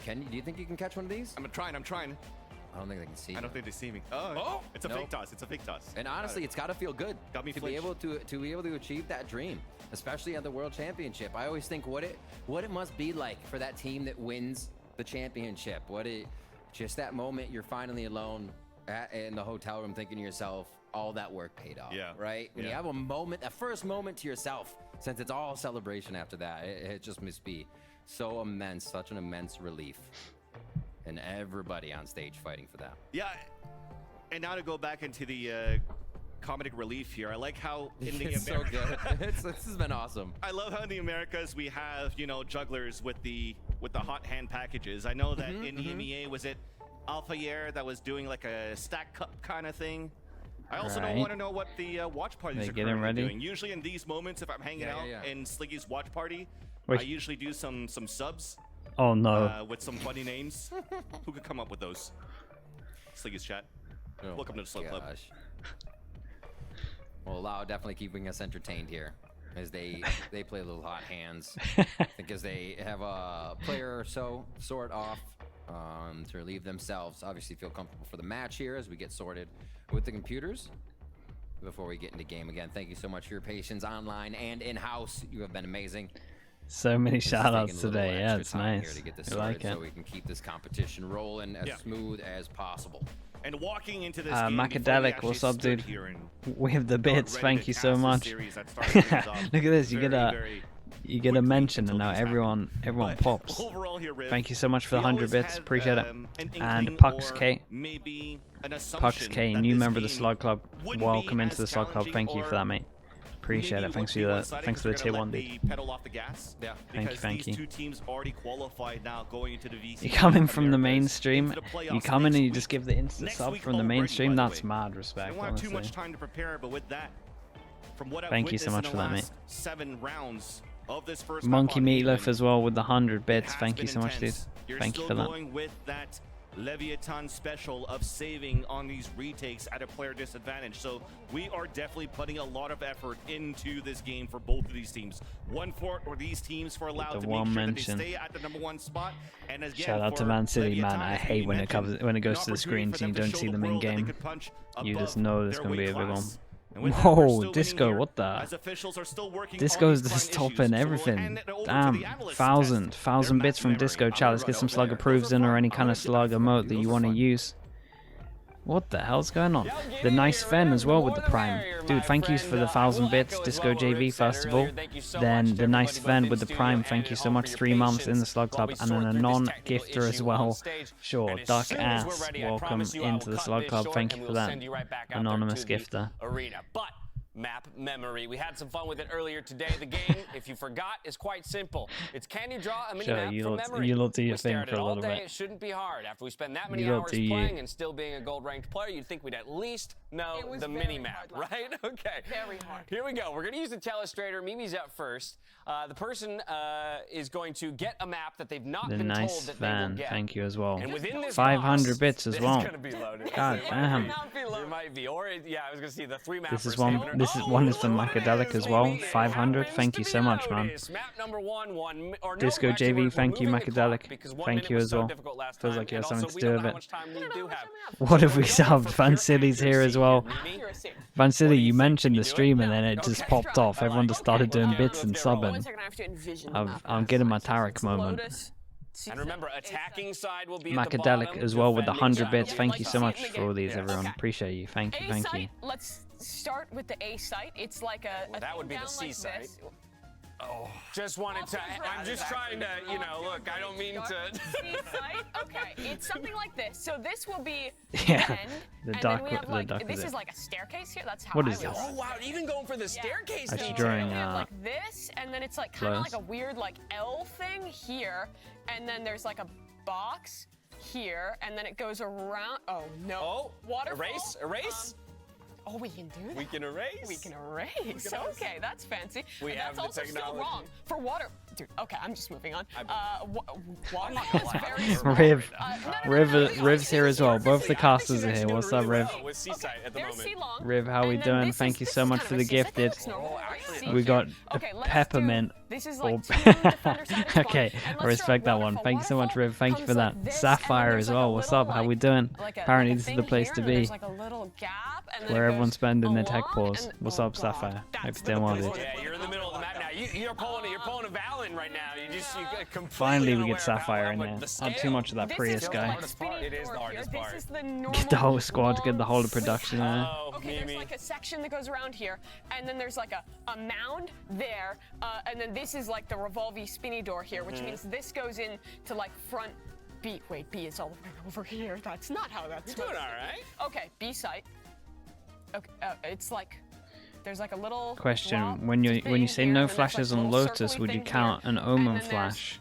Do you think you can catch one of these? I'm trying. I don't think they can see. I don't think they see me. Oh, it's a fake toss. It's a fake toss. And honestly, it's got to feel good Got me to be flinched. able to achieve that dream, especially at the World Championship. I always think what it must be like for that team that wins the championship. Just that moment you're finally alone in the hotel room, thinking to yourself, all that work paid off. Yeah. Right. When you have a moment, that first moment to yourself, since it's all celebration after that, it just must be so immense, such an immense relief. And everybody on stage fighting for that. Yeah, and now to go back into the comedic relief here, I like how in the It's so good. This has been awesome. I love how in the Americas we have, jugglers with the hot hand packages. I know that in EMEA, was it Alphayer that was doing like a stack cup kind of thing? I also don't Right. want to know what the watch parties They are getting currently ready? doing. Usually in these moments, if I'm hanging Yeah, out yeah, yeah. in Sliggy's watch party, Wait. I usually do some subs Oh no. with some funny names. Who could come up with those? Sliggy's chat. Oh Welcome to the Slug Club. gosh. Well, Lau definitely keeping us entertained here as they play little hot hands. Because they have a player or so sort off to relieve themselves. Obviously feel comfortable for the match here as we get sorted with the computers. Before we get into game again, thank you so much for your patience online and in-house. You have been amazing. So many This is shout taking outs a little today. Yeah, extra it's time here nice. to get this I like started it. so we can keep this competition rolling as Yeah. smooth as possible. And walking into this game, Macadelic, what's up, dude? We have the bits. ready Thank to you so cast a much. series that starts things off Look at this. You get a very you mention, and now everyone But pops. overall here, Riv, Thank you so much for the we 100 always bits. had, Appreciate it. an And inkling Pucks or K. maybe an Pucks assumption K, that new this member of the game Slug Club. wouldn't be Welcome into as the Slug Club. challenging, Thank you for or that, mate. Appreciate maybe it. Thanks would be for the one-sided thanks for the 'cause tier we're 1, gonna dude. let the pedal off the gas. Yeah. Thank you, Because thank these you. two teams already qualified now going into the VC. You come in Americas from the into mainstream, the playoffs you come in next and you week. just give the instant Next sub week from the already, mainstream. by the That's way. mad They respect, don't have too much honestly. time to prepare, but with that, from what I've Thank you so witnessed much in for the that, mate. last 7 rounds of this first Monkey half on Meatloaf Haven, as well with the 100 it bits. has Thank you been so much, dude. intense. You're Thank you still for that. going with that Leviathan special of saving on these retakes at a player disadvantage. So we are definitely putting a lot of effort into this game for both of these teams. One for or these teams for allowed The to one make sure mention. that they stay at the #1 spot. And again, Shout out to for Man City, Leviathan, man. I as hate we when it mentioned, comes when it goes an to the screens opportunity and you for them don't to see show them the in world that they game. could punch You just above know there's their gonna be weight a big one. class. And with that, Whoa, we're still Disco, winning here what the? as officials are still working Disco's on these just client topping issues. So we'll everything. hand it over to Damn, the analysts to thousand test their bits match from memory. Disco. I'm Chat, gonna let's get run some over slug there. approves Those are in or fun. any I'm kind gonna of do slug that for you. emote that Those you are want to fun. use. What the hell's going on? The nice Fen as well with the Prime. Dude, thank you for the 1,000 bits, Disco JV first of all. Then the nice Fen with the Prime, thank you so much. 3 months in the Slug Club. And then a non-gifter as well. Sure, Duck Ass, welcome into the Slug Club. Thank you for that. Anonymous gifter. Arena. But map memory. We had some fun with it earlier today. The game, if you forgot, is quite simple. It's can you draw a mini Sure, map you from lot- memory? you lot do your We thing stared for at a all little day. bit. It shouldn't be hard. After we spend that many You lot hours do you. playing and still being a gold ranked player, you'd think we'd at least know the mini map, right? Okay. Very hard. Here we go. We're going to use the Telestrator. Mimi's up first. The person is going to get a map that they've not The been told nice that they will Van, get. thank you as well. And within this 500 box, bits as it's well. gonna be loaded. God damn. It might be, or yeah, I was gonna see the 3 maps. This is one. This is one is for Macadelic as well. 500. Thank you so much, man. Map number one, or no, Disco actually, JV, we're thank you, moving the clock Macadelic. because 1 Thank minute you was as so well. difficult last Feels time, like you have and something also to we do don't with know it. how much time we do have. What have we subbed? Van City's here as well. Van City, you mentioned the stream and then it just popped off. Everyone just started doing bits and subbing. One second, I have to envision the map. I'm getting my Tarek moment. Lotus. And remember, attacking side will be at the Macadelic bottom, as well with the defending 100 side bits. will be Thank at you the so top. much for all these, everyone. Okay. Appreciate you. Thank you. A Thank site, you. let's start with the A site. It's like a That would be the down C like site. this. Oh, just wanted to. I'm just trying to, you know, look. I don't mean to. C site? Okay, it's something like this. So this will be Yeah, the end, the and duck then we with have the like duck this is is it. like a staircase here. That's how What I is would this? do it. Oh wow! Even going for the staircase. Actually detail. drawing, We have like this, and then it's like kind of close. like a weird like L thing here, and then there's like a box here, and then it goes around. Oh no! Oh, Waterfall. erase. Oh, we can do that. We can erase. We can erase. at us. Okay, that's fancy. We And have that's the also technology. still wrong for water. Dude, okay, I'm just moving on. Water not is gonna lie. very small. Riv, No, Riv's here as well. Both the casters are here. What's up, Riv? With Seaside at the There's moment. C-long. Riv, how we And then doing? this Thank is- you this so is much kind of for a the C. I think gifted. it's normal. C We here. got Okay, let's peppermint. do- This is like Oh. two defender side is Okay, fun. And I let's respect draw that one. waterfall. Thank you so much, Waterfall Riv. Thank you for comes that. like this, and then Sapphire there's as like a well. What's little, up? How we like- doing? like a- Apparently, like a this is the thing place here, to and be. there's like a little gap, and then Where it everyone's goes spending their tech along, pause. and- What's oh, up, Sapphire? God, Hope that's you're doing well, the dude. Yeah, you're in the middle of the map now. You're pulling a Valen right now. You completely Finally, we unaware get of Sapphire how in much there. the Not scale. too much of that This Prius is guy. like spinning It is the door hardest here. part. This is the normal Get the whole squad to get the whole of long production in there. Oh, Okay, there's Mimi. like a section that goes around here, and then there's like a mound there, and then this is like the revolving spinny door here, which means this goes in to like front B. Wait, B is all the way over here. That's not how that's You're doing supposed all to right. be. Okay, B site. Okay, it's like there's like a little Question: blob When you thing say here, no and then there's, flashes like, on little Lotus, circly would you thing count here, an and Omen then there's flash?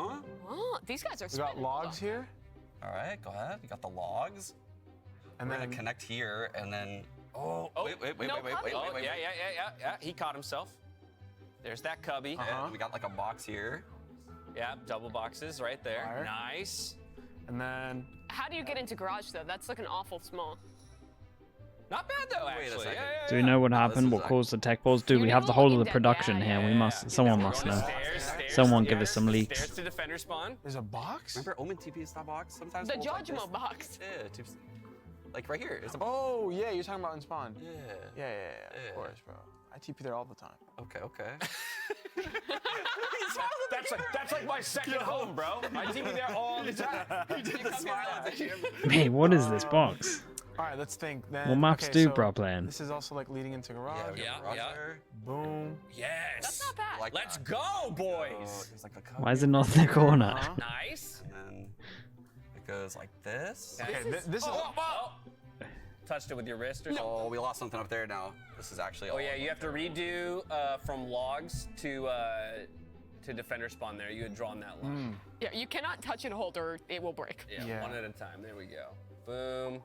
Huh? Oh, these guys are We got spinning. logs here. All right, go ahead. You got the logs. And We're then gonna connect here, and then. Oh, wait. yeah. He caught himself. There's that cubby. And we got like a box here. Yeah, double boxes right there. Fire. Nice. And then How do you get into garage though? That's looking awful small. Not bad though, Wait a actually. second. Yeah, Do we know what happened? What caused the tech balls? Dude, we have the whole of the production here. We must. Someone must know. Someone give us some leaks. Stairs to defender spawn. there's a box. Remember Omen TP's that box? Sometimes The holds like this. Jojimo box. Yeah, like right here. It's a Oh yeah, you're talking about in spawn. Yeah. Yeah, Yeah. of course, bro. I TP there all the time. Okay. That's like my second home, bro. I TV there all the time. You did the smile at the gym. Hey, what is this box? All right, let's think then. What maps okay, do so bro playing? This is also like leading into garage. Yeah, we got Yeah, garage yeah. there. Boom. Yes. That's not bad. Like Let's that. go, boys. There's like a cubby. Why is it not in the corner? Nice. And then it goes like this. Okay, this is. Oh. Touched it with your wrist or something? Oh, we lost something up there now. This is actually Oh all yeah, up you have to there. redo from logs to defender spawn there. You had drawn that line. Yeah, you cannot touch and hold or it will break. Yeah, one at a time. There we go. Boom.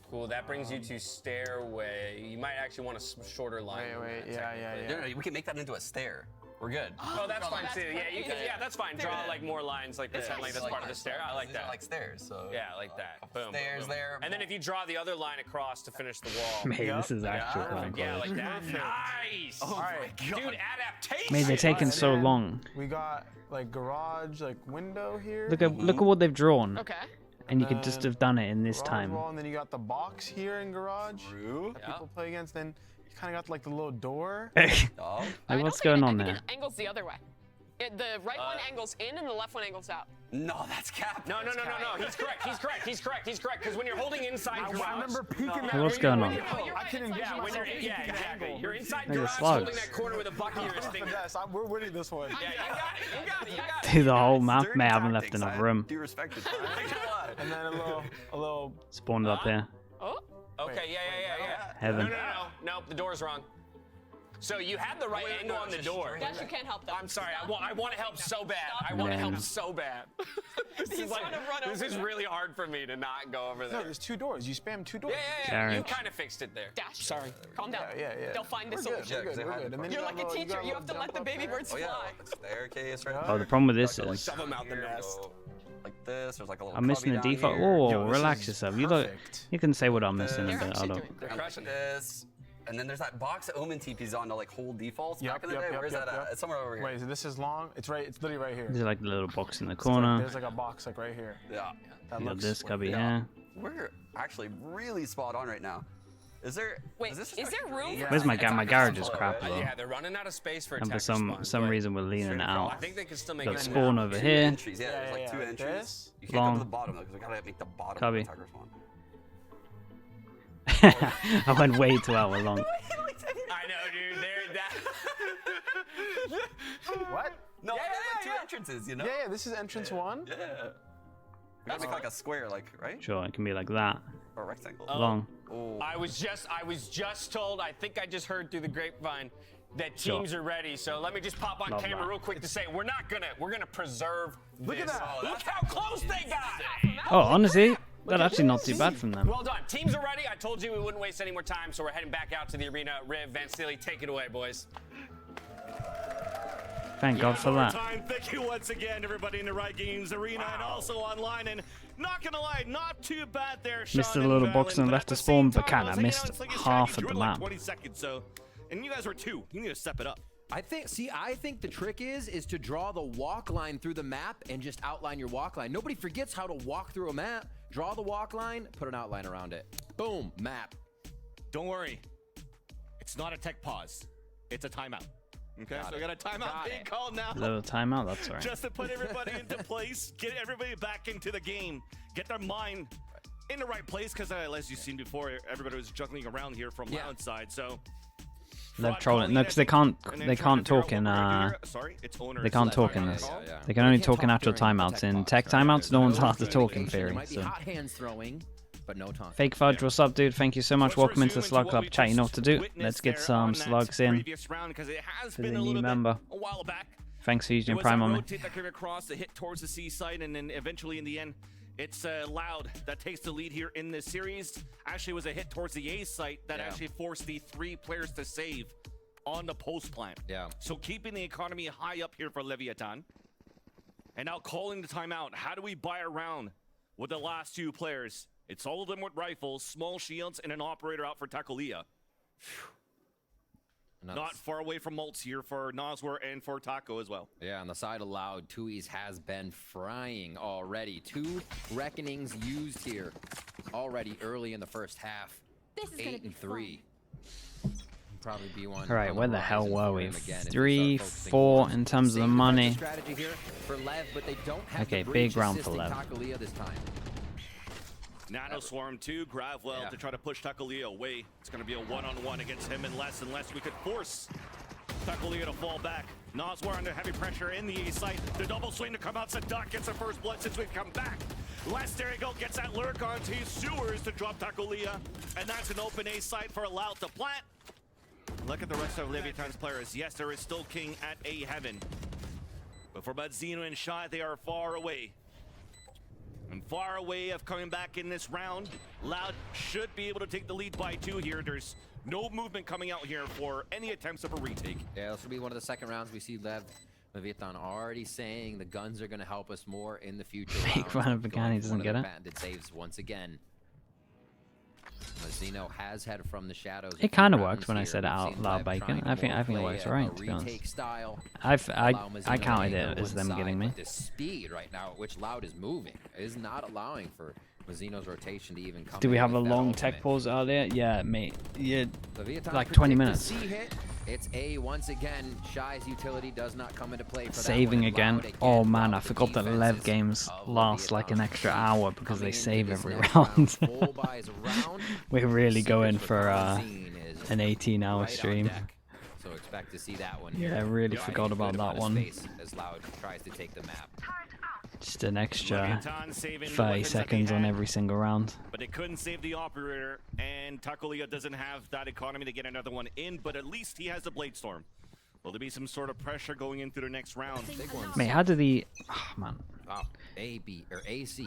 Cool. That brings you to stairway. You might actually want a shorter line. Wait, than that, yeah. technically. No, we can make that into a stair. We're good. Oh, that's fine too. Yeah, you can. Yeah, that's fine. Draw like more lines like this. Yeah, Like that's like part of the this. stair. I like These are that. like stairs. So Yeah, like that. Boom. stairs boom. there. And then if you draw the other line across to finish the wall. Mate, this is actual Perfect. Yeah, conquest. like that. Nice. All right. Dude, adaptation. Mate, they're taking so then long. We got like garage, like window here. Look at what they've drawn. Okay. And you could just have done it in this Garage time. wall, and then you got the box here in garage True. that people play against. Then you kind of got like the little door. Oh. Like, what's going on I there? think it angles the other way. The right one angles in and the left one angles out. No, that's cap. No. He's correct. Because when you're holding inside garage. I remember peeking that. Hey, what's going on? I can envision Yeah, when you're myself yeah, peeking that exactly. angle. You're inside Look at garage slugs. holding that corner with a bucket here. We're winning this one. Yeah, you got it. Dude, the whole map Dirty may haven't left tactics. enough I room. do respect it. And then a little. Spawned up here. Oh. Okay, yeah. Heaven. No, the door's wrong. So you had the right angle on the door. Dash, you can't help them. I'm sorry. I want to help so bad. I want to Yeah. help so bad. He's trying to run This over is them. really hard for me to not go over No, there. there's 2 doors. You spam 2 doors. Yeah. You Garage. kind of fixed it there. Dash. Sorry. Calm down. Yeah. They'll find a We're solution. good. We're good. Yeah, 'cause We're good. And then You're got like a little- teacher. got You have to little let the jump baby up there. birds Oh yeah, fly. like a staircase right Oh, there. the problem with this Got, like, is Shove 'em out the here, nest. go Like this. There's like a little. I'm missing the cubby down default. here. Oh, Yo, this relax is yourself. You look. perfect. You can say what I'm missing a They're bit. I actually don't. doing They're And crushing it. this. And then there's that box that Omen TP's on to like hold defaults back in the day. Where's that at? It's somewhere over here. Wait, so this is long. It's right. It's literally right here. There's like a little box in the It's like- corner. there's like a box like right here. Yeah. That You got looks. this cubby Yeah. here. We're actually really spot on right now. Is there? Wait, is, this is there room for Where's my guy? My garage is crap though. Yeah, they're running out of space for And for attacker some but reason we're leaning it I out. think they could still make Got it spawn over here. Entries. Yeah, there's like 2 like entries. this. You can't go Long. to the bottom though, because we gotta make the bottom Cubby. of the attacker spawn. I went way too out long. I know, dude. What? No, there's like 2 entrances, you know? Yeah. This is entrance 1. Yeah. We gotta make like a square, like, right? Sure, it can be like that. Or a rectangle. Long. Oh. I was just told, I think I just heard through the grapevine that Sure. teams are ready. So let me just pop on Love camera that. real quick to say we're gonna preserve Look at this. that. Look how close they got. Oh, honestly, that's actually not too bad from them. Well done. Teams are ready. I told you we wouldn't waste any more time, so we're heading back out to the arena. Riv, Van Steely, take it away, boys. Thank God for that. Time. Thank you once again, everybody in the Riot Games Arena and also online. And not gonna lie, not too bad there, Sean Missed a and little Valen, box and but left at to the spawn, same but time, can I was hanging missed out and slinging half strategy, of the drew like map. 20 seconds, so. And you guys were 2. You need to step it up. I think the trick is to draw the walk line through the map and just outline your walk line. Nobody forgets how to walk through a map. Draw the walk line, put an outline around it. Boom, map. Don't worry. It's not a tech pause. It's a timeout. Okay, so we got a timeout being called now. Little timeout, that's right. Just to put everybody into place, get everybody back into the game, get their mind in the right place, because as you've seen before, everybody was juggling around here from Loud side, so. They're trolling. No, because they can't talk in Sorry, it's owner. they can't talk in this. They can only talk in actual timeouts. In tech timeouts, no one's allowed to talk in There theory. might be So. hot hands throwing, but no time. Fake Fudge, what's up, dude? Thank you so much. Welcome into the Slug Club chat. You know what to do. Let's get some slugs in for the new member. A while back. Thanks for It using was Prime a on me. rotate that came across, a hit towards the seaside, and then eventually in the end, it's Loud that takes the lead here in this series. Actually, it was a hit towards the A site that actually forced the 3 players to save on the post plant. Yeah. So keeping the economy high up here for Leviathan. And now calling the timeout. How do we buy around with the last two players? It's all of them with rifles, small shields, and an operator out for Takolia. Not far away from Maltz here for Noswer and for Taco as well. Yeah, on the side of Loud, Tui's has been frying already. 2 Reckonings used here already early in the first half. 8 and 3. Probably be one. All right, where the hell were we? 3, 3-4 in terms of the money. Strategy here for Lev, but they don't have Okay, the big breach round for assisting Lev. Takolia this time. Nano Swarm 2, Gravwell to try to push Takolia away. It's going to be a one-on-one against him unless we could force Takolia to fall back. Noswer under heavy pressure in the A site. The double swing to come out. Sadat gets the first blood since we've come back. Lesterigo gets that lurk onto Sewers to drop Takolia. And that's an open A site for Loud to plant. Look at the rest of Leviathan's players. Yes, there is still King at A Heaven. But for Madzino and Shy, they are far away. And far away of coming back in this round. Loud should be able to take the lead by 2 here. There's no movement coming out here for any attempts of a retake. Yeah, this will be one of the second rounds. We see Leviathan already saying the guns are going to help us more in the future. Make fun of Pagani, he doesn't get it. Patented saves once again. Mazzino has had from the shadows. It kind of worked when I said it out loud, Bacon. I think it works alright, to be honest. I counted it as them getting me. The speed right now at which Loud is moving is not allowing for Mazzino's rotation to even come. Did we in have a with that long ultimate. tech pause earlier? Yeah, mate. Yeah, Leviathan like 20 predicted minutes. C hit. It's A once again. Shy's utility does not come into play for Saving that one. again. Oh man, I forgot that Lev games last like an extra hour because they save every round. We're really going for an 18-hour stream. So expect to see that one. Yeah, I really forgot about that one. As Loud tries to take the map. Just an extra 30 seconds on every single round. But they couldn't save the operator, and Takolia doesn't have that economy to get another one in, but at least he has the Blade Storm. Will there be some sort of pressure going into the next round? Mate, how did he... Oh, man. Wow. AB, or AC.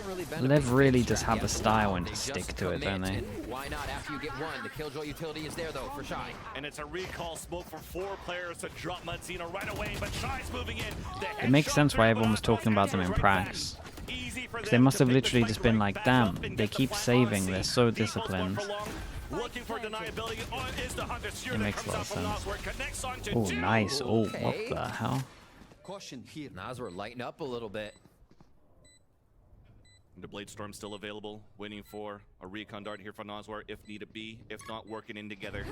Really Lev really does have a style and to stick to it, don't they? Why not after you get one? The Killjoy utility is there though for Shy. And it's a recall smoke for 4 players to drop Madzino right away, but Shy's moving in. It makes sense why everyone was talking about them in prax. Because they must have literally just been like, damn, they keep saving, they're so disciplined. Looking for deniability is the Hunter. It makes a lot of sense. Oh, nice. Oh, what the hell? Caution here. Noswer lighten up a little bit. The Blade Storm still available, waiting for a recon dart here from Noswer if need be, if not working in together.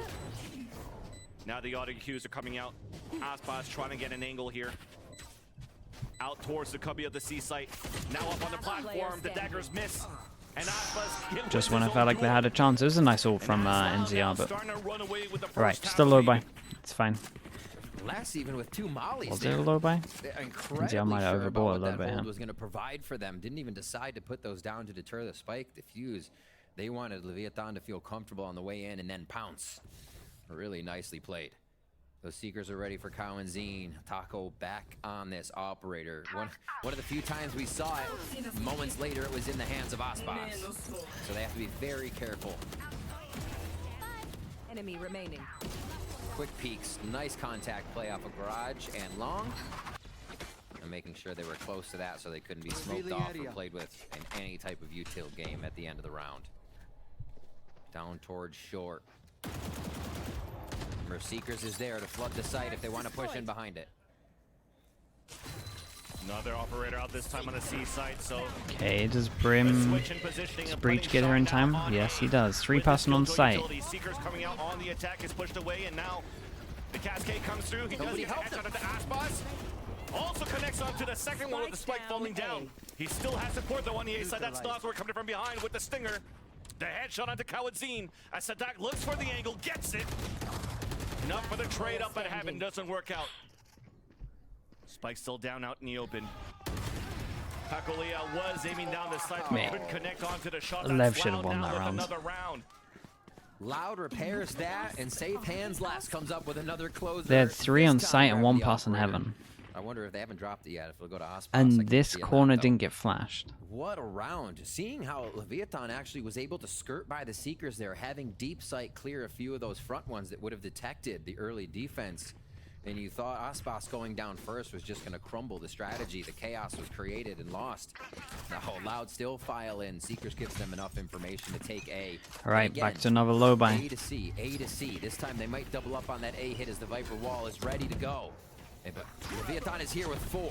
Now the auto cues are coming out. Aspas trying to get an angle here. Out towards the cubby of the C site. Now up on the platform, the daggers miss. And Aspas just when I felt like they had a chance. It was a nice ult from NZR, but... Right, just a low buy. It's fine. Less even with 2 mollies. Was it a low buy? NZR might have overbought a little bit, yeah. Was going to provide for them. Didn't even decide to put those down to deter the spike, defuse. They wanted Leviathan to feel comfortable on the way in and then pounce. Really nicely played. Those Seekers are ready for Cow and Zine. Taco back on this operator. One of the few times we saw it, moments later it was in the hands of Aspas. So they have to be very careful. Enemy remaining. Quick peeks, nice contact play off of Garage and Long. And making sure they were close to that so they couldn't be smoked off or played with in any type of util game at the end of the round. Down towards short. Remember, Seekers is there to flood the site if they want to push in behind it. Another operator out this time on the C site, so... Okay, does Breach get her in time? Yes, he does. 3-person on site. Seekers coming out on the attack is pushed away, and now the Cascade comes through. He does get a headshot onto Aspas. Also connects onto the second one with the spike falling down. He still has support though on the A side. That's Noswer coming from behind with the stinger. The headshot onto Kawadzine as Sadak looks for the angle, gets it. Enough for the trade up at Heaven, doesn't work out. Spike still down out in the open. Takolia was aiming down the side, but couldn't connect onto the shot. Lev should have won that round. Loud repairs that, and safe hands last comes up with another closer. They had 3 on site and 1 pass in Heaven. I wonder if they haven't dropped it yet. If it'll go to Aspas. And this corner didn't get flashed. What a round. Seeing how Leviathan actually was able to skirt by the Seekers there, having deep sight clear a few of those front ones that would have detected the early defense. And you thought Aspas going down first was just going to crumble the strategy. The chaos was created and lost. Now Loud still file in. Seekers gives them enough information to take A. All right, back to another low buy. A to C, A to C. This time they might double up on that A hit as the Viper wall is ready to go. But Leviathan is here with 4.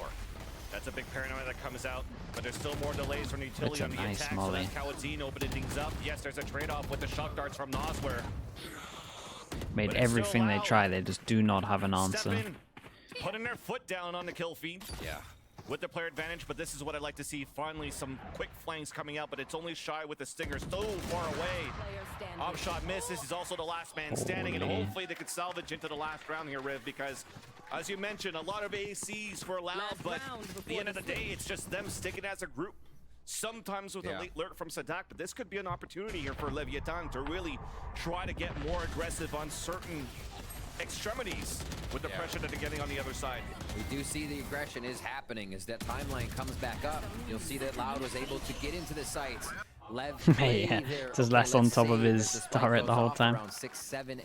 That's a big paranoia that comes out, but there's still more delays from utility on the nice attack. molly. So that's Kawadzin opening things up. Yes, there's a trade-off with the shock darts from Nosware. Made everything they try, they just do not have an answer. In, putting their foot down on the kill feed. Yeah. With the player advantage, but this is what I'd like to see. Finally, some quick flanks coming out, but it's only Shy with the Stinger so far away. Offshot misses. He's also the last man standing, and hopefully they could salvage into the last round here, Riv, because as you mentioned, a lot of ACs for Loud, but at the end of the day, it's just them sticking as a group. Sometimes with a late lurk from Sadak, but this could be an opportunity here for Leviathan to really try to get more aggressive on certain extremities with the pressure that they're getting on the other side. We do see the aggression is happening as that timeline comes back up. You'll see that Loud was able to get into the sights. Lev Yeah, just less on top of his turret the whole time.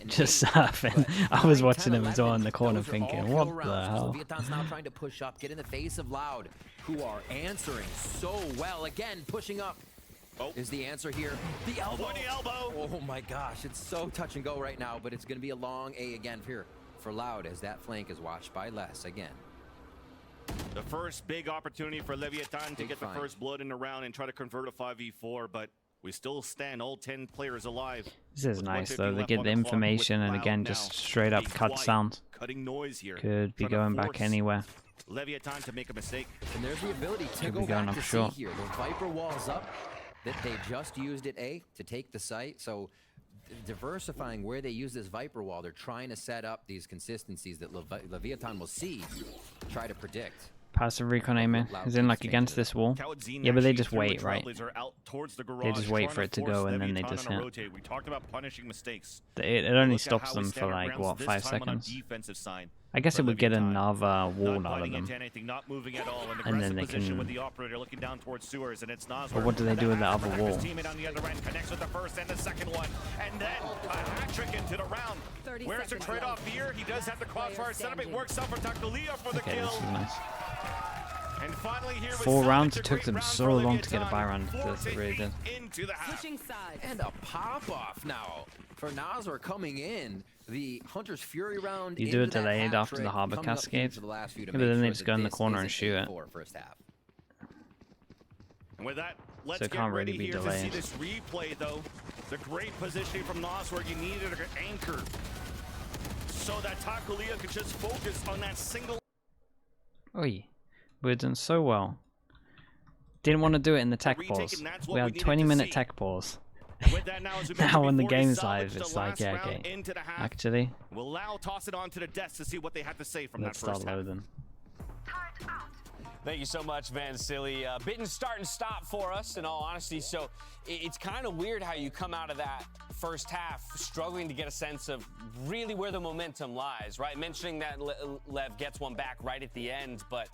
Just surfing. I was watching him as well in the corner thinking, what the hell? Leviathan's now trying to push up, get in the face of Loud, who are answering so well. Again, pushing up. Is the answer here. The elbow. Oh my gosh, it's so touch and go right now, but it's going to be a long A again here for Loud as that flank is watched by Les again. The first big opportunity for Leviathan to get the first blood in the round and try to convert a 5v4, but we still stand all 10 players alive. This is nice though, they get the information and again just straight up cut sound. Cutting noise here. Could be going back anywhere. Leviathan to make a mistake. And there's the ability to go back to C here. The Viper wall's up. That they just used at A to take the site, so diversifying where they use this Viper wall, they're trying to set up these consistencies that Leviathan will see, try to predict. Passive recon aiming is in like against this wall. Yeah, but they just wait, right? They just wait for it to go and then they just hit. We talked about punishing mistakes. It only stops them for like what, 5 seconds. I guess it would get another wall out of them. And then they can. With the operator looking down towards sewers, and it's Nosware. But what do they do with the other wall? Teammate on the other end connects with the first and the second one, and then a hat trick into the round. Where's the trade-off here? He does have the crossfire setup. It works out for Takulia for the kill. This is nice. And finally here 4 rounds, it took them so long to get a buy round. It really did. And a pop-off now for Nosware coming in. The Hunter's Fury round. You do it delayed after the Harbor Cascade. Yeah, but then they just go in the corner and shoot it. And with that, let's so it get can't ready really be here delayed. to see this replay, though. The great positioning from Nosware. You needed an anchor so that Takulia could just focus on that single. Oi, we're doing so well. Didn't want to do it in the tech pause. We had 20-minute tech pause. Now when the game's live, it's like, yeah, okay. Actually, we'll now toss it on to the desk to see what they have to say from let's that first start loading. Thank you so much, Van Silly. Bitten start and stop for us, in all honesty. So it's kind of weird how you come out of that first half struggling to get a sense of really where the momentum lies, right? Mentioning that Lev gets one back right at the end, but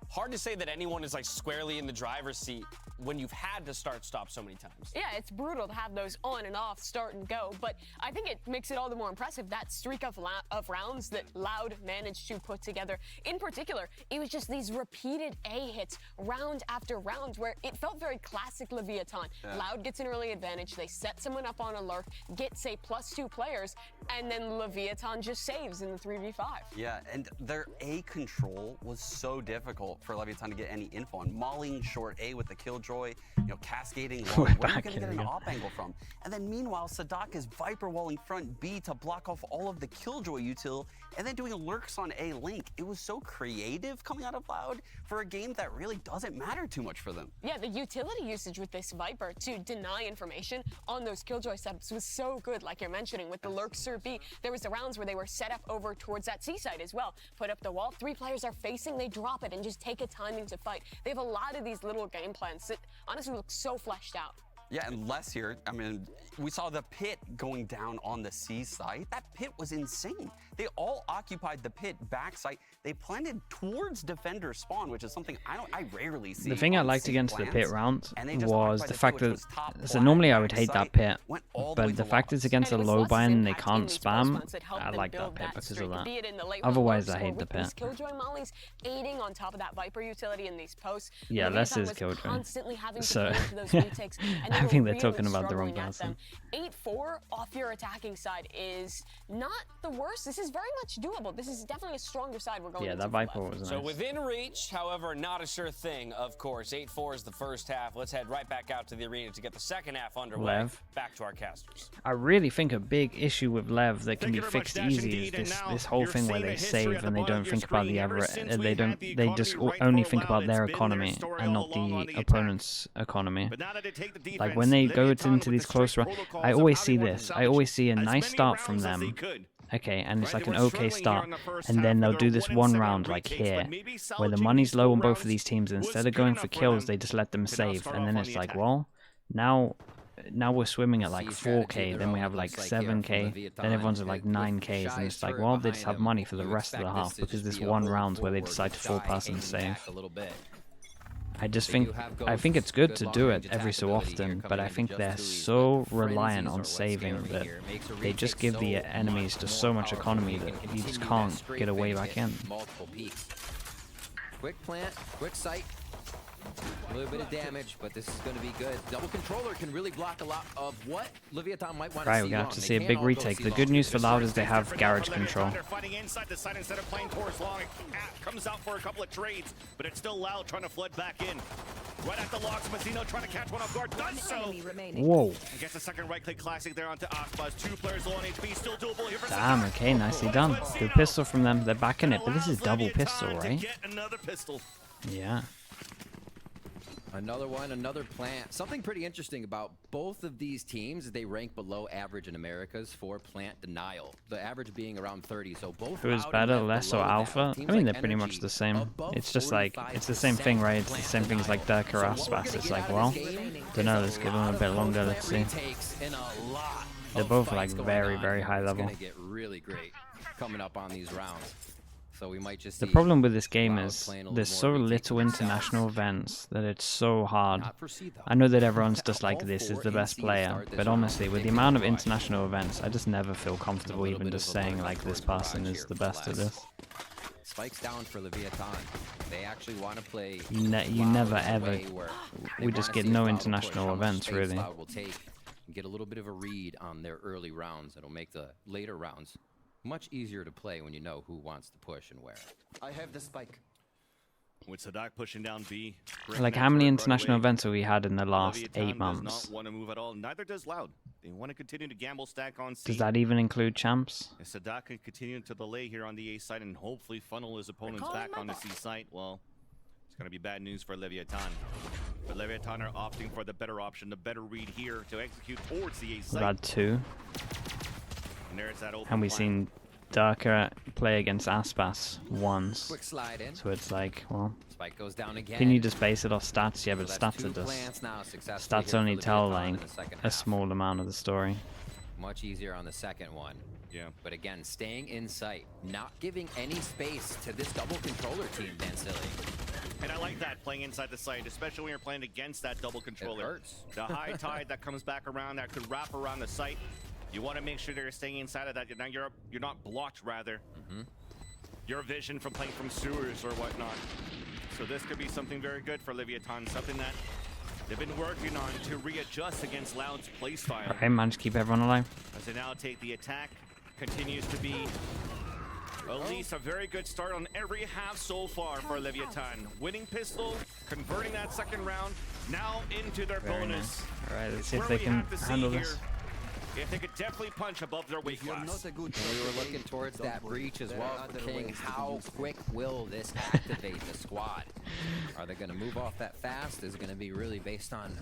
hard to say that anyone is like squarely in the driver's seat when you've had to start-stop so many times. Yeah, it's brutal to have those on and off, start and go, but I think it makes it all the more impressive, that streak of rounds that Loud managed to put together. In particular, it was just these repeated A hits round after round where it felt very classic Leviathan. Yeah. Loud gets an early advantage, they set someone up on a lurk, get, say, +2 players, and then Leviathan just saves in the 3v5. Yeah, and their A control was so difficult for Leviathan to get any info on. Mauling short A with the Killjoy, cascading long. Where are you going to get an op angle from? And then meanwhile, Sadak is Viper walling front B to block off all of the Killjoy util, and then doing lurks on A link. It was so creative coming out of Loud for a game that really doesn't matter too much for them. Yeah, the utility usage with this Viper to deny information on those Killjoy setups was so good, like you're mentioning, with the lurks Sir B. There was the rounds where they were set up over towards that C side as well. Put up the wall, 3 players are facing, they drop it and just take a timing to fight. They have a lot of these little game plans that honestly look so fleshed out. Yeah, and Les here, I mean, we saw the pit going down on the C side. That pit was insane. They all occupied the pit backside. They planted towards defender spawn, which is something I rarely see. The thing I on liked C against the plans. pit round And they just was occupied the pit, fact which that was top so black normally I would hate backside, that pit, went all the way but the to fact it's Lost. against a And it was low Lust's bind and they impact can't in these pulse spam. months that helped I them like that build pit because of streak, that. be it in the late round Otherwise, bursts I or hate the with these pit. Killjoy mollies aiding on top of that Viper utility in these posts. Yeah, Leviathan less is was Killjoy. constantly having to So, pay for those retakes, and they I were think they're really talking about the wrong struggling at person. them. 8-4 off your attacking side is not the worst. This is very much doable. This is definitely a stronger side we're going Yeah, into. that Viper was nice. So within reach, however, not a sure thing, of course. 8-4 is the first half. Let's head right back out to the arena to get the second half underway. Lev. Back to our casters. I really think a big issue with Lev that can Thank be you very fixed much, Dash, easy is indeed. And now this whole you're thing where seeing they the history save at the and they bottom don't of your think about the screen. other Ever since we had the they just economy right only for a think while, about their it's been their economy story and all not along on the the attack. opponent's economy. But now that they take the defense, Like when they go Leviathan into with these the close strict rounds, protocols I of always how see they want this. to I always see a salvage as nice many start from rounds as they them. could. Okay, and it's Right, like they an were okay struggling here start, in the first and half then with they'll their do this 1-7 one round like retakes, here, but maybe where the salvaging money's these low on four both of these teams. was Instead of good going enough for for kills, them they just let them to now save, start and then off on it's the like, attack. well, now we're swimming at like See strategy 4k, of then we their have own, like looks like here from 7k, Leviathan. then everyone's at like With 9ks, and Shy it's like, Spirit well, they just behind have them, money for the you rest of the expect half this to because just this be a one hold round where they forward decide to with full Shy pass and hanging save. back a little bit. I just They think do have I think Ghosts, it's good good to long do it range every attack so ability here often, but coming I into think just they're 2Es, so but reliant frenzies on are what's saving scary that here. Makes a they just retake give the so enemies much just so more much powerful. economy You that can you just continue that can't straight get away face back hit, in. multiple peaks. Quick plant, quick sight. A little bit of damage, but this is going to be good. Double controller can really block a lot of what Leviathan might want to Right, see we're gonna have long. to They see a can't big all go retake. see The long. good news for Loud is they Different have now garage for control. Leviathan. They're fighting inside the side instead of playing towards long. Cat comes out for a couple of trades, but it's still Loud trying to flood back in. Right at the locks, Mazzino trying to catch one off guard, does so. Whoa. Gets a second right click classic there onto Aspas. 2 players low on HP, still doable here for Damn, Sadat. okay, nicely done. Good pistol from them. They're backing it, but this is double pistol, Leviathan to right? get another pistol. Yeah. Another one, another plant. Something pretty interesting about both of these teams is they rank below average in Americas for plant denial. The average being around 30, so both Who is Loud better, and Lev less or below that. alpha? Teams I mean, like they're pretty much Energy the same. above It's just like, it's the same thing, right? It's the same things like Dirk or Aspas. It's like, well, don't know, let's give them a bit longer, let's see. They're both like very, very high level. It's gonna get really great coming up on these rounds. So we might just The see problem with this game Loud is playing a little there's more so retake little themselves. international events that it's so hard. Not for C, though. I know that everyone's just like, All this is four the in best C player, start this but round. honestly, with the They amount of can international events, I just never feel comfortable little even bit just of a saying look like this towards person Garage is here the for best at Les. this. Spikes down for Leviathan. They actually want to play. You Loud never in a ever- way where they we just wanna get see if no Loud will international push, how much events, space really. Loud will take and get a little bit of a read on their early rounds. It'll make the later rounds much easier to play when you know who wants to push and where. I have the spike. With Sadat pushing down B. Like, how many international events have we had in the last Leviathan 8 does months? not want to move at all. Neither does Loud. They want to continue to gamble stack on C. Does that even include champs? If Sadat can continue to delay here on the A side and hopefully funnel his opponents back on the C side, well, it's going to be bad news for Leviathan. But Leviathan are opting for the better option, the better read here to execute towards the A We've side. had 2. And there's that open And we've plan. seen Darker play against Aspas once. Quick slide in. So it's like, well, Spike goes down again. can you just base it off stats? Yeah, So but that's stats 2 are just... plants now successfully Stats here only for tell Leviathan in like the second a half. small amount of the story. Much easier on the second one. Yeah. But again, staying in sight, not giving any space to this double controller team, Vansili. And I like that, playing inside the site, especially when you're playing against that double controller. hurts. The high tide that comes back around that could wrap around the site. You want to make sure they're staying inside of that. Now you're not blocked, rather. Your vision from playing from sewers or whatnot. So this could be something very good for Leviathan, something that they've been working on to readjust against Loud's playstyle. Okay, managed to keep everyone alive. As they now take the attack, continues to be at least a very good start on every half so far for Leviathan. Winning pistol, converting that second round, now into their Very bonus. nice. Alright, let's It's see if where they we can have to see handle here this. if they could definitely punch above their weight class. And we were looking towards that breach as well for King. How quick will this activate the squad? Are they going to move off that fast? Is it going to be really based on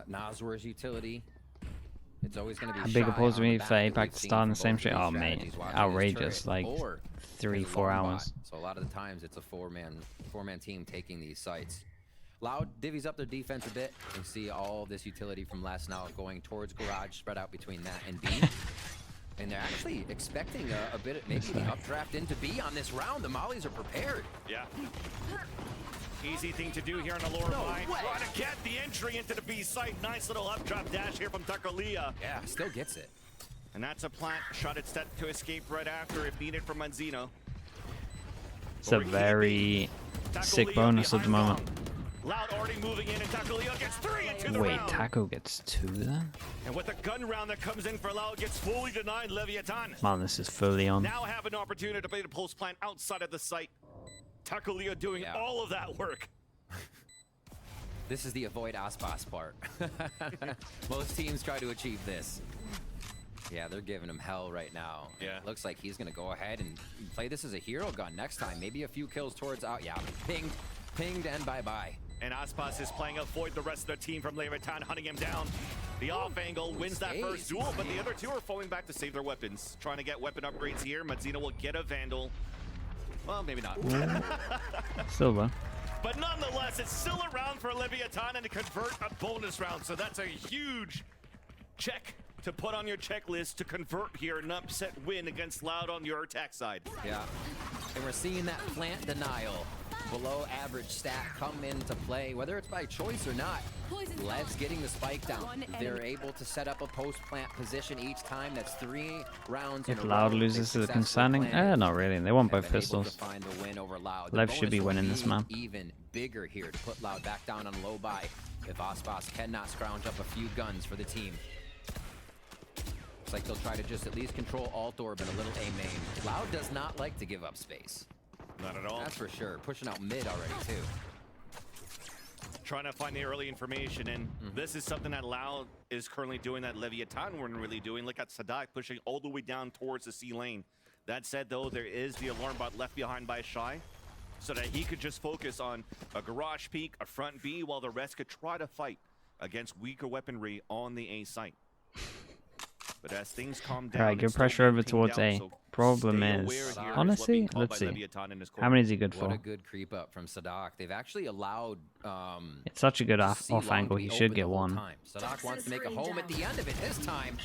Nazwar's utility? It's always going to be How big a Shy pause on we the need back for that APAC we've to seen start in the from same both street? of Oh, these mate, strategies watching his outrageous. turret Like, or 3-4 his long hours. bot. So a lot of the times it's a four-man team taking these sites. Loud divvies up their defense a bit. You see all this utility from last now going towards Garage, spread out between that and B. And they're actually expecting a bit of maybe the updraft into B on this round. The Mollies are prepared. Yeah. Easy thing to do here on the lower line. Trying to get the entry into the B site. Nice little updraft dash here from Takalea. Yeah, still gets it. And that's a plant shot at set to escape right after if needed from Manzino. It's a very sick bonus at the moment. Loud already moving in, and Takalea gets 3 into the Wait, round. Taco gets 2 then? And with the gun round that comes in for Loud, gets fully denied Leviathan. Man, this is fully on. Now have an opportunity to play the pulse plant outside of the site. Takalea doing all of that work. This is the avoid Aspas part. Most teams try to achieve this. Yeah, they're giving him hell right now. Yeah. Looks like he's gonna go ahead and play this as a hero gun next time. Maybe a few kills towards out. Yeah, pinged, and bye-bye. And Aspas is playing avoid the rest of their team from Leviathan, hunting him down. The off angle wins that first duel, but the other two are falling back to save their weapons. Trying to get weapon upgrades here. Manzino will get a Vandal. Well, maybe not. Silver. But nonetheless, it's still around for Leviathan and to convert a bonus round. So that's a huge check to put on your checklist to convert here an upset win against Loud on your attack side. Yeah, and we're seeing that plant denial, below average stat come into play, whether it's by choice or not. Lev's getting the spike down. They're able to set up a post-plant position each time. That's 3 rounds in a If row. Loud loses, is it concerning? Not really. They want both pistols. Lev should be winning this map. Even bigger here to put Loud back down on low buy if Aspas cannot scrounge up a few guns for the team. Looks like they'll try to just at least control alt orb and a little A main. Loud does not like to give up space. Not at all. That's for sure. Pushing out mid already too. Trying to find the early information, and this is something that Loud is currently doing that Leviathan weren't really doing. Look at Sadak pushing all the way down towards the C lane. That said, though, there is the alarm bot left behind by Shy, so that he could just focus on a garage peek, a front B, while the rest could try to fight against weaker weaponry on the A site. But as things calm down, Alright, good pressure over towards A. Problem is, honestly, let's see. How many is he good for? What a good creep up from Sadak. They've actually allowed It's such a good off angle. He should get 1. Sadak wants to make a home at the end of it this time.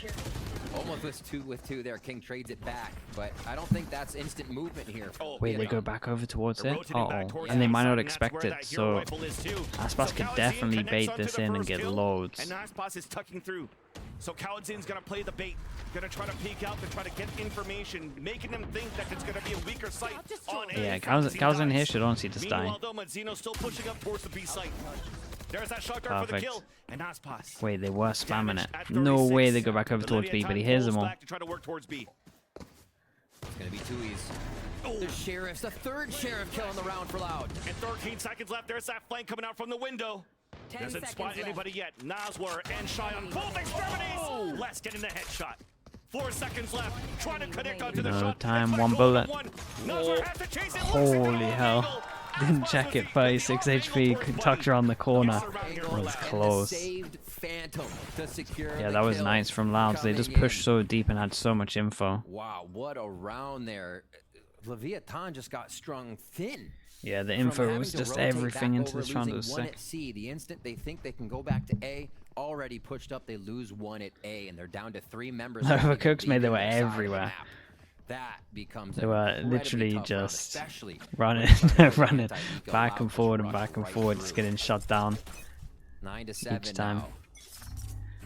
Almost with two there. King trades it back, but I don't think that's instant movement here. Wait, they go back over towards it? Uh-oh. And they might not expect it, so Aspas could definitely bait this in and get loads. And Aspas is tucking through. So Kaladzin's gonna play the bait, gonna try to peek out to try to get information, making them think that it's gonna be a weaker site on A. Yeah, Kaladzin here should honestly just die. Meanwhile, though, Manzino's still pushing up towards the B site. There's that shot dart for the Perfect. kill, and Aspas. Wait, they were spamming it. No way they go back over towards B, but he hears them all. Back to try to work towards B. It's gonna be 2Es. There's Sheriff's, the 3rd Sheriff kill in the round for Loud. And 13 seconds left. There's that flank coming out from the window. Doesn't spot anybody yet. Naswar and Shy on both extremities. Let's get in the headshot. 4 seconds left. Trying to connect onto the No shot. time, 1 bullet. Holy hell. Didn't check it, 36 HP, tucked around the corner. Was close. Yeah, that was nice from Louds. They just pushed so deep and had so much info. Wow, what a round there. Leviathan just got strung thin. Yeah, the info was just everything into this round. It was sick. At C, the instant they think they can go back to A, already pushed up, they lose 1 at A, and they're down to 3 members. Overcooked made they were everywhere. That becomes They were literally just running, running back and forward, just getting shut down 9-7 each time. now.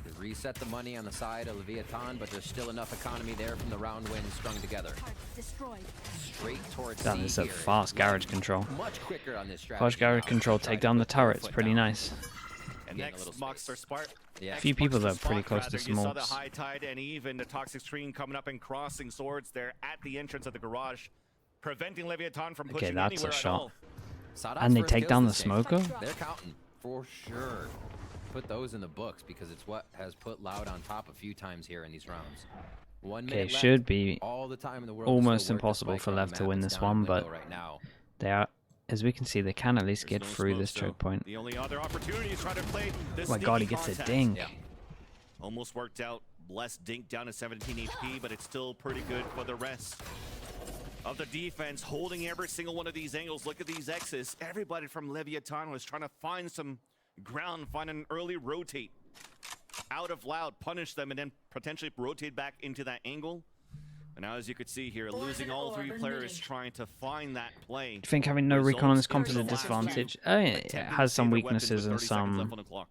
They reset the money on the side of Leviathan, but there's still enough economy there from the round wins strung together. Straight towards Damn, C this is a here. fast garage control. Much quicker on this Fast garage control, take down the turrets, pretty nice. And next, Moxer Spark. A few people that are pretty close to You saw the smokes. high tide and even the toxic stream coming up and crossing swords there at the entrance of the garage, preventing Leviathan from pushing Okay, that's anywhere a at shot. all. And they take down the smoker? They're counting for sure. Put those in the books because it's what has put Loud on top a few times here in these rounds. 1 minute Okay, left, should be all the time in the world to almost still work the impossible spike for on Lev the to map. win It's this down one, the but middle right now. they are, as we can see, they can at least get through this choke point. The only other opportunity is try to play this Oh my god, he sneaky gets a contact. dink. Yeah. Almost worked out. Blessed dink down to 17 HP, but it's still pretty good for the rest of the defense, holding every single one of these angles. Look at these X's. Everybody from Leviathan was trying to find some ground, find an early rotate out of Loud, punish them, and then potentially rotate back into that angle. And now, as you could see here, losing all 3 players trying to find that play. Do you think having no recon on this comp is a Results in the last disadvantage? round. I mean, it has some Favorite weapon weaknesses with and 30 seconds left on the clock.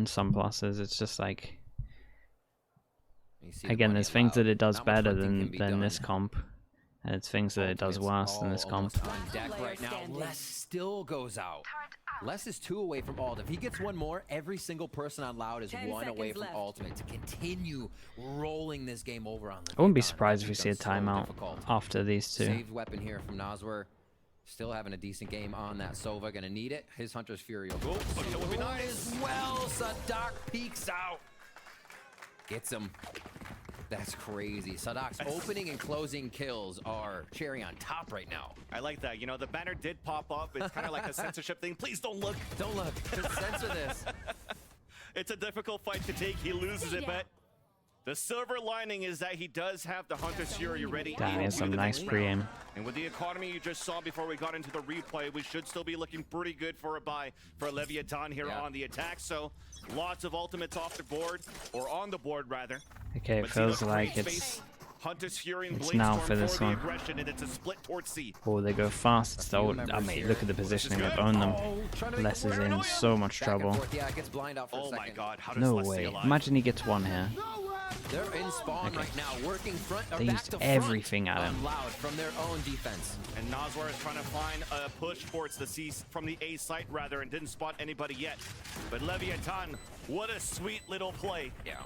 some pluses. It's just like, You see the again, money there's things that allowed. it does Not much better hunting can be than done. this comp, and it's things that it does worse than this comp. On deck right now. Les still goes out. Les is 2 away from ult. If he gets 1 more, every single person on Loud is 1 away from ultimate to continue rolling this game over on the. I wouldn't be surprised if we see a timeout after these two. Saved weapon here from Noswer. Still having a decent game on that Sova. Gonna need it. His Hunter's Fury will go would be nice. as well. Sadak peeks out. Gets him. That's crazy. Sadak's opening and closing kills are cherry on top right now. I like that. You know, the banner did pop up. It's kind of like a censorship thing. Please don't look. Don't look. Just censor this. It's a difficult fight to take. He loses it, but the silver lining is that he does have the Hunter's Fury ready. Damn, he has some nice pre-aim. And with the economy you just saw before we got into the replay, we should still be looking pretty good for a buy for Leviathan here on the attack. So lots of ultimates off the board, or on the board rather. Okay, it But feels Zeno like creates it's space. Hunter's Fury and it's now Bladestorm for this the one. aggression, and it's a split towards C. Oh, they go fast. It's the old, I mean, look at the positioning. They've owned them. Les is in so much trouble. Yeah, it gets blind out for a second. My God, how does No Les stay way. alive? Imagine he gets 1 here. They're in spawn Okay. right now, working front or They back used to everything front at him. on Loud from their own defense. And Noswer is trying to find a push towards the C from the A site rather, and didn't spot anybody yet. But Leviathan, what a sweet little play. Yeah.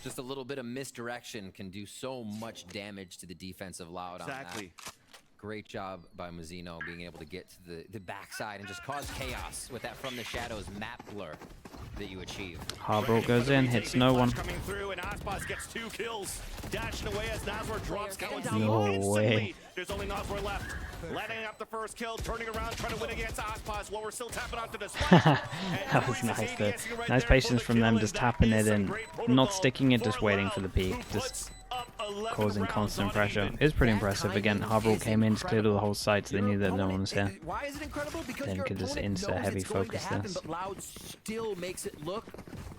Just a little bit of misdirection can do so much damage to the defense of Loud Exactly. on that. Great job by Mazzino being able to get to the backside and just cause chaos with that from the shadows map blur that you achieve. Harbor goes in, hits no one. Coming through, and Aspas gets 2 kills. Dashing away as Noswer drops kills. No way. There's only Noswer left. Letting up the first kill, turning around, trying to win against Aspas while we're still tapping onto the spike. That was nice though. Nice patience from them, just tapping it in, not sticking it, just waiting for the peak, just causing constant pressure. It's pretty impressive. Again, Harbor came in, just cleared all the whole site, so they knew that no one was here. Why is it incredible? Because Then your could just opponent knows insta-heavy it's going to focus happen, this. But Loud still makes it look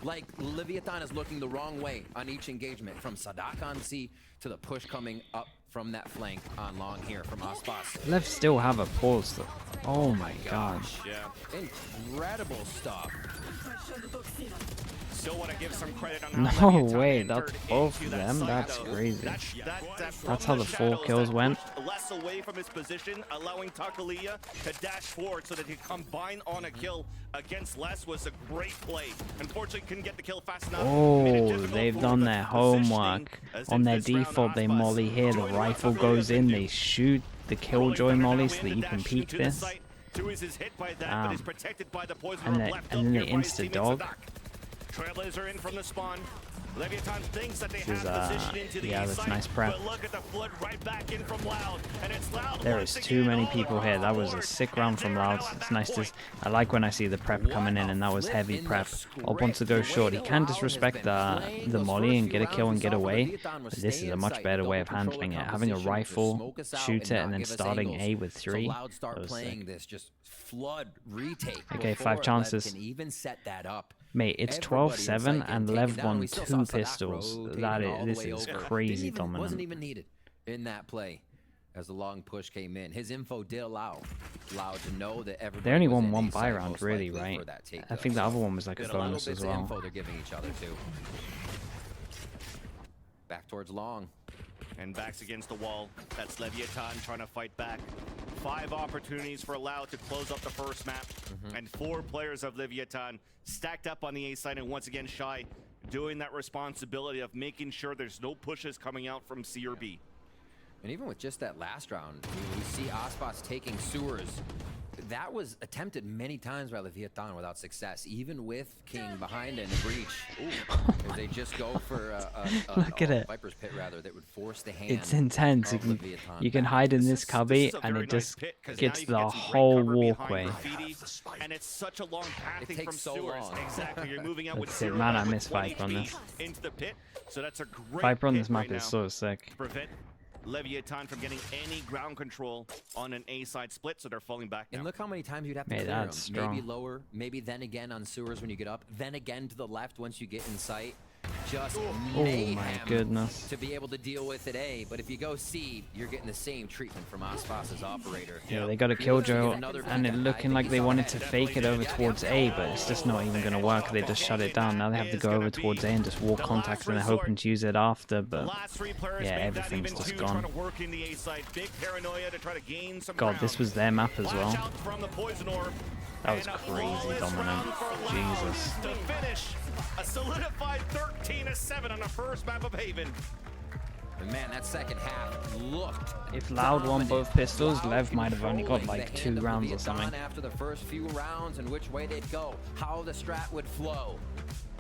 like Leviathan is looking the wrong way on each engagement, from Sadak on C to the push coming up from that flank on long here from Aspas. Lev still have a pause though. Oh my god. Yeah. Incredible stuff. Still want to give some credit on No how Leviathan way, entered that's both into of that them? site, That's though. crazy. That That's from how the 4 shadows, kills that went. pushed less away from his position, allowing Takulia to dash forward so that he could combine on a kill against Les was a great play. Unfortunately, couldn't get the kill fast enough. Made it Oh, difficult they've for done him, their but positioning homework. as On in their this round, default, they Aspas molly here. The joining rifle Takulia goes in. Vindu. They shoot the killjoy molly so that you can peek this. Tuiz is hit by that, but is protected by the poison And orb they- left and up then here they by his teammate insta-dog. Sadak. Trailblazer in from the spawn. Leviathan thinks that they This is, have position into the yeah, A that's site, nice prep. but look at the flood right back in from Loud, and it's Loud There once is too again many all people here. That was a across sick the round board. from And Loud. they're now It's at nice that to. point. I like when I see the prep coming in, and that was heavy prep. Up wants to go short. He can disrespect the molly and get a kill and get away. But this is a much better way of handling it. Having a rifle, shoot it, and then starting A with 3. Loud start That was playing sick. this just flood retake. Okay, before 5 Lev chances. Can even set that up. Mate, it's Everybody 12-7 inside getting and taken Lev down. won We still 2 saw Sadak pistols. rotating That all is, the this way is over. crazy Wasn't dominant. even needed in that play as the long push came in. His info did allow Loud to know that everybody They only was won in 1 A buy site round, most really, likely right? for that take, I think though. the other one was like a Good little bonus bits as of well. info they're giving each other too. Back towards long. And backs against the wall. That's Leviathan trying to fight back. 5 opportunities for Loud to close up the first map. And 4 players of Leviathan stacked up on the A side, and once again Shy doing that responsibility of making sure there's no pushes coming out from C or B. And even with just that last round, we see Aspas taking sewers. That was attempted many times by Leviathan without success, even with King behind and a breach. As they just go for Look at it. Viper's Pit rather that would force the hand. It's intense. of You Leviathan can back. hide in this cubby, is a and very it nice just pit, 'cause now gets you can the get some great whole cover behind walkway. graffiti, and it's such a long pathing takes from so sewers. long. Exactly, you're moving out with That's it, 0 man, I with miss 1 Viper on HP this. into the pit. So that's a great Viper on pit this map right is now so sick. to prevent Leviathan from getting any ground control on an A side split, so they're falling back now. And look how many times you'd have to Man, clear them. that's Maybe strong. lower, maybe then again on sewers when you get up, then again to the left once you get in sight. just Oh mayhem my goodness. to be able to deal with it A. But if you go C, you're getting the same treatment from Aspas's operator. Yeah, they got a Killjoy, and it looking like they wanted to fake it over towards A, but it's just not even going to work. They just shut it down. Now they have to go over towards A and just walk contact, and they're hoping to use it after, but yeah, everything's just gone. God, this was their map as well. That was crazy dominant. Jesus. To finish a solidified 13-7 on the first map of Haven. And man, that second half looked. If Loud won both pistols, Loud Lev might have only got controlling like the 2 hand of rounds or Leviathan something. After the first few rounds and which way they'd go, how the strat would flow.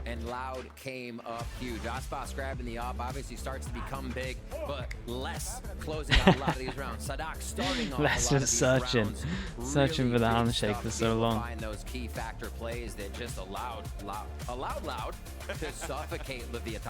And Loud came up huge. Aspas grabbing the op, obviously starts to become big, but less closing out a lot of these rounds. Sadak starting off Less a lot just of these searching rounds. for the Really handshake tough for to so be able to long. Find those key factor plays that just allowed Loud to suffocate Leviathan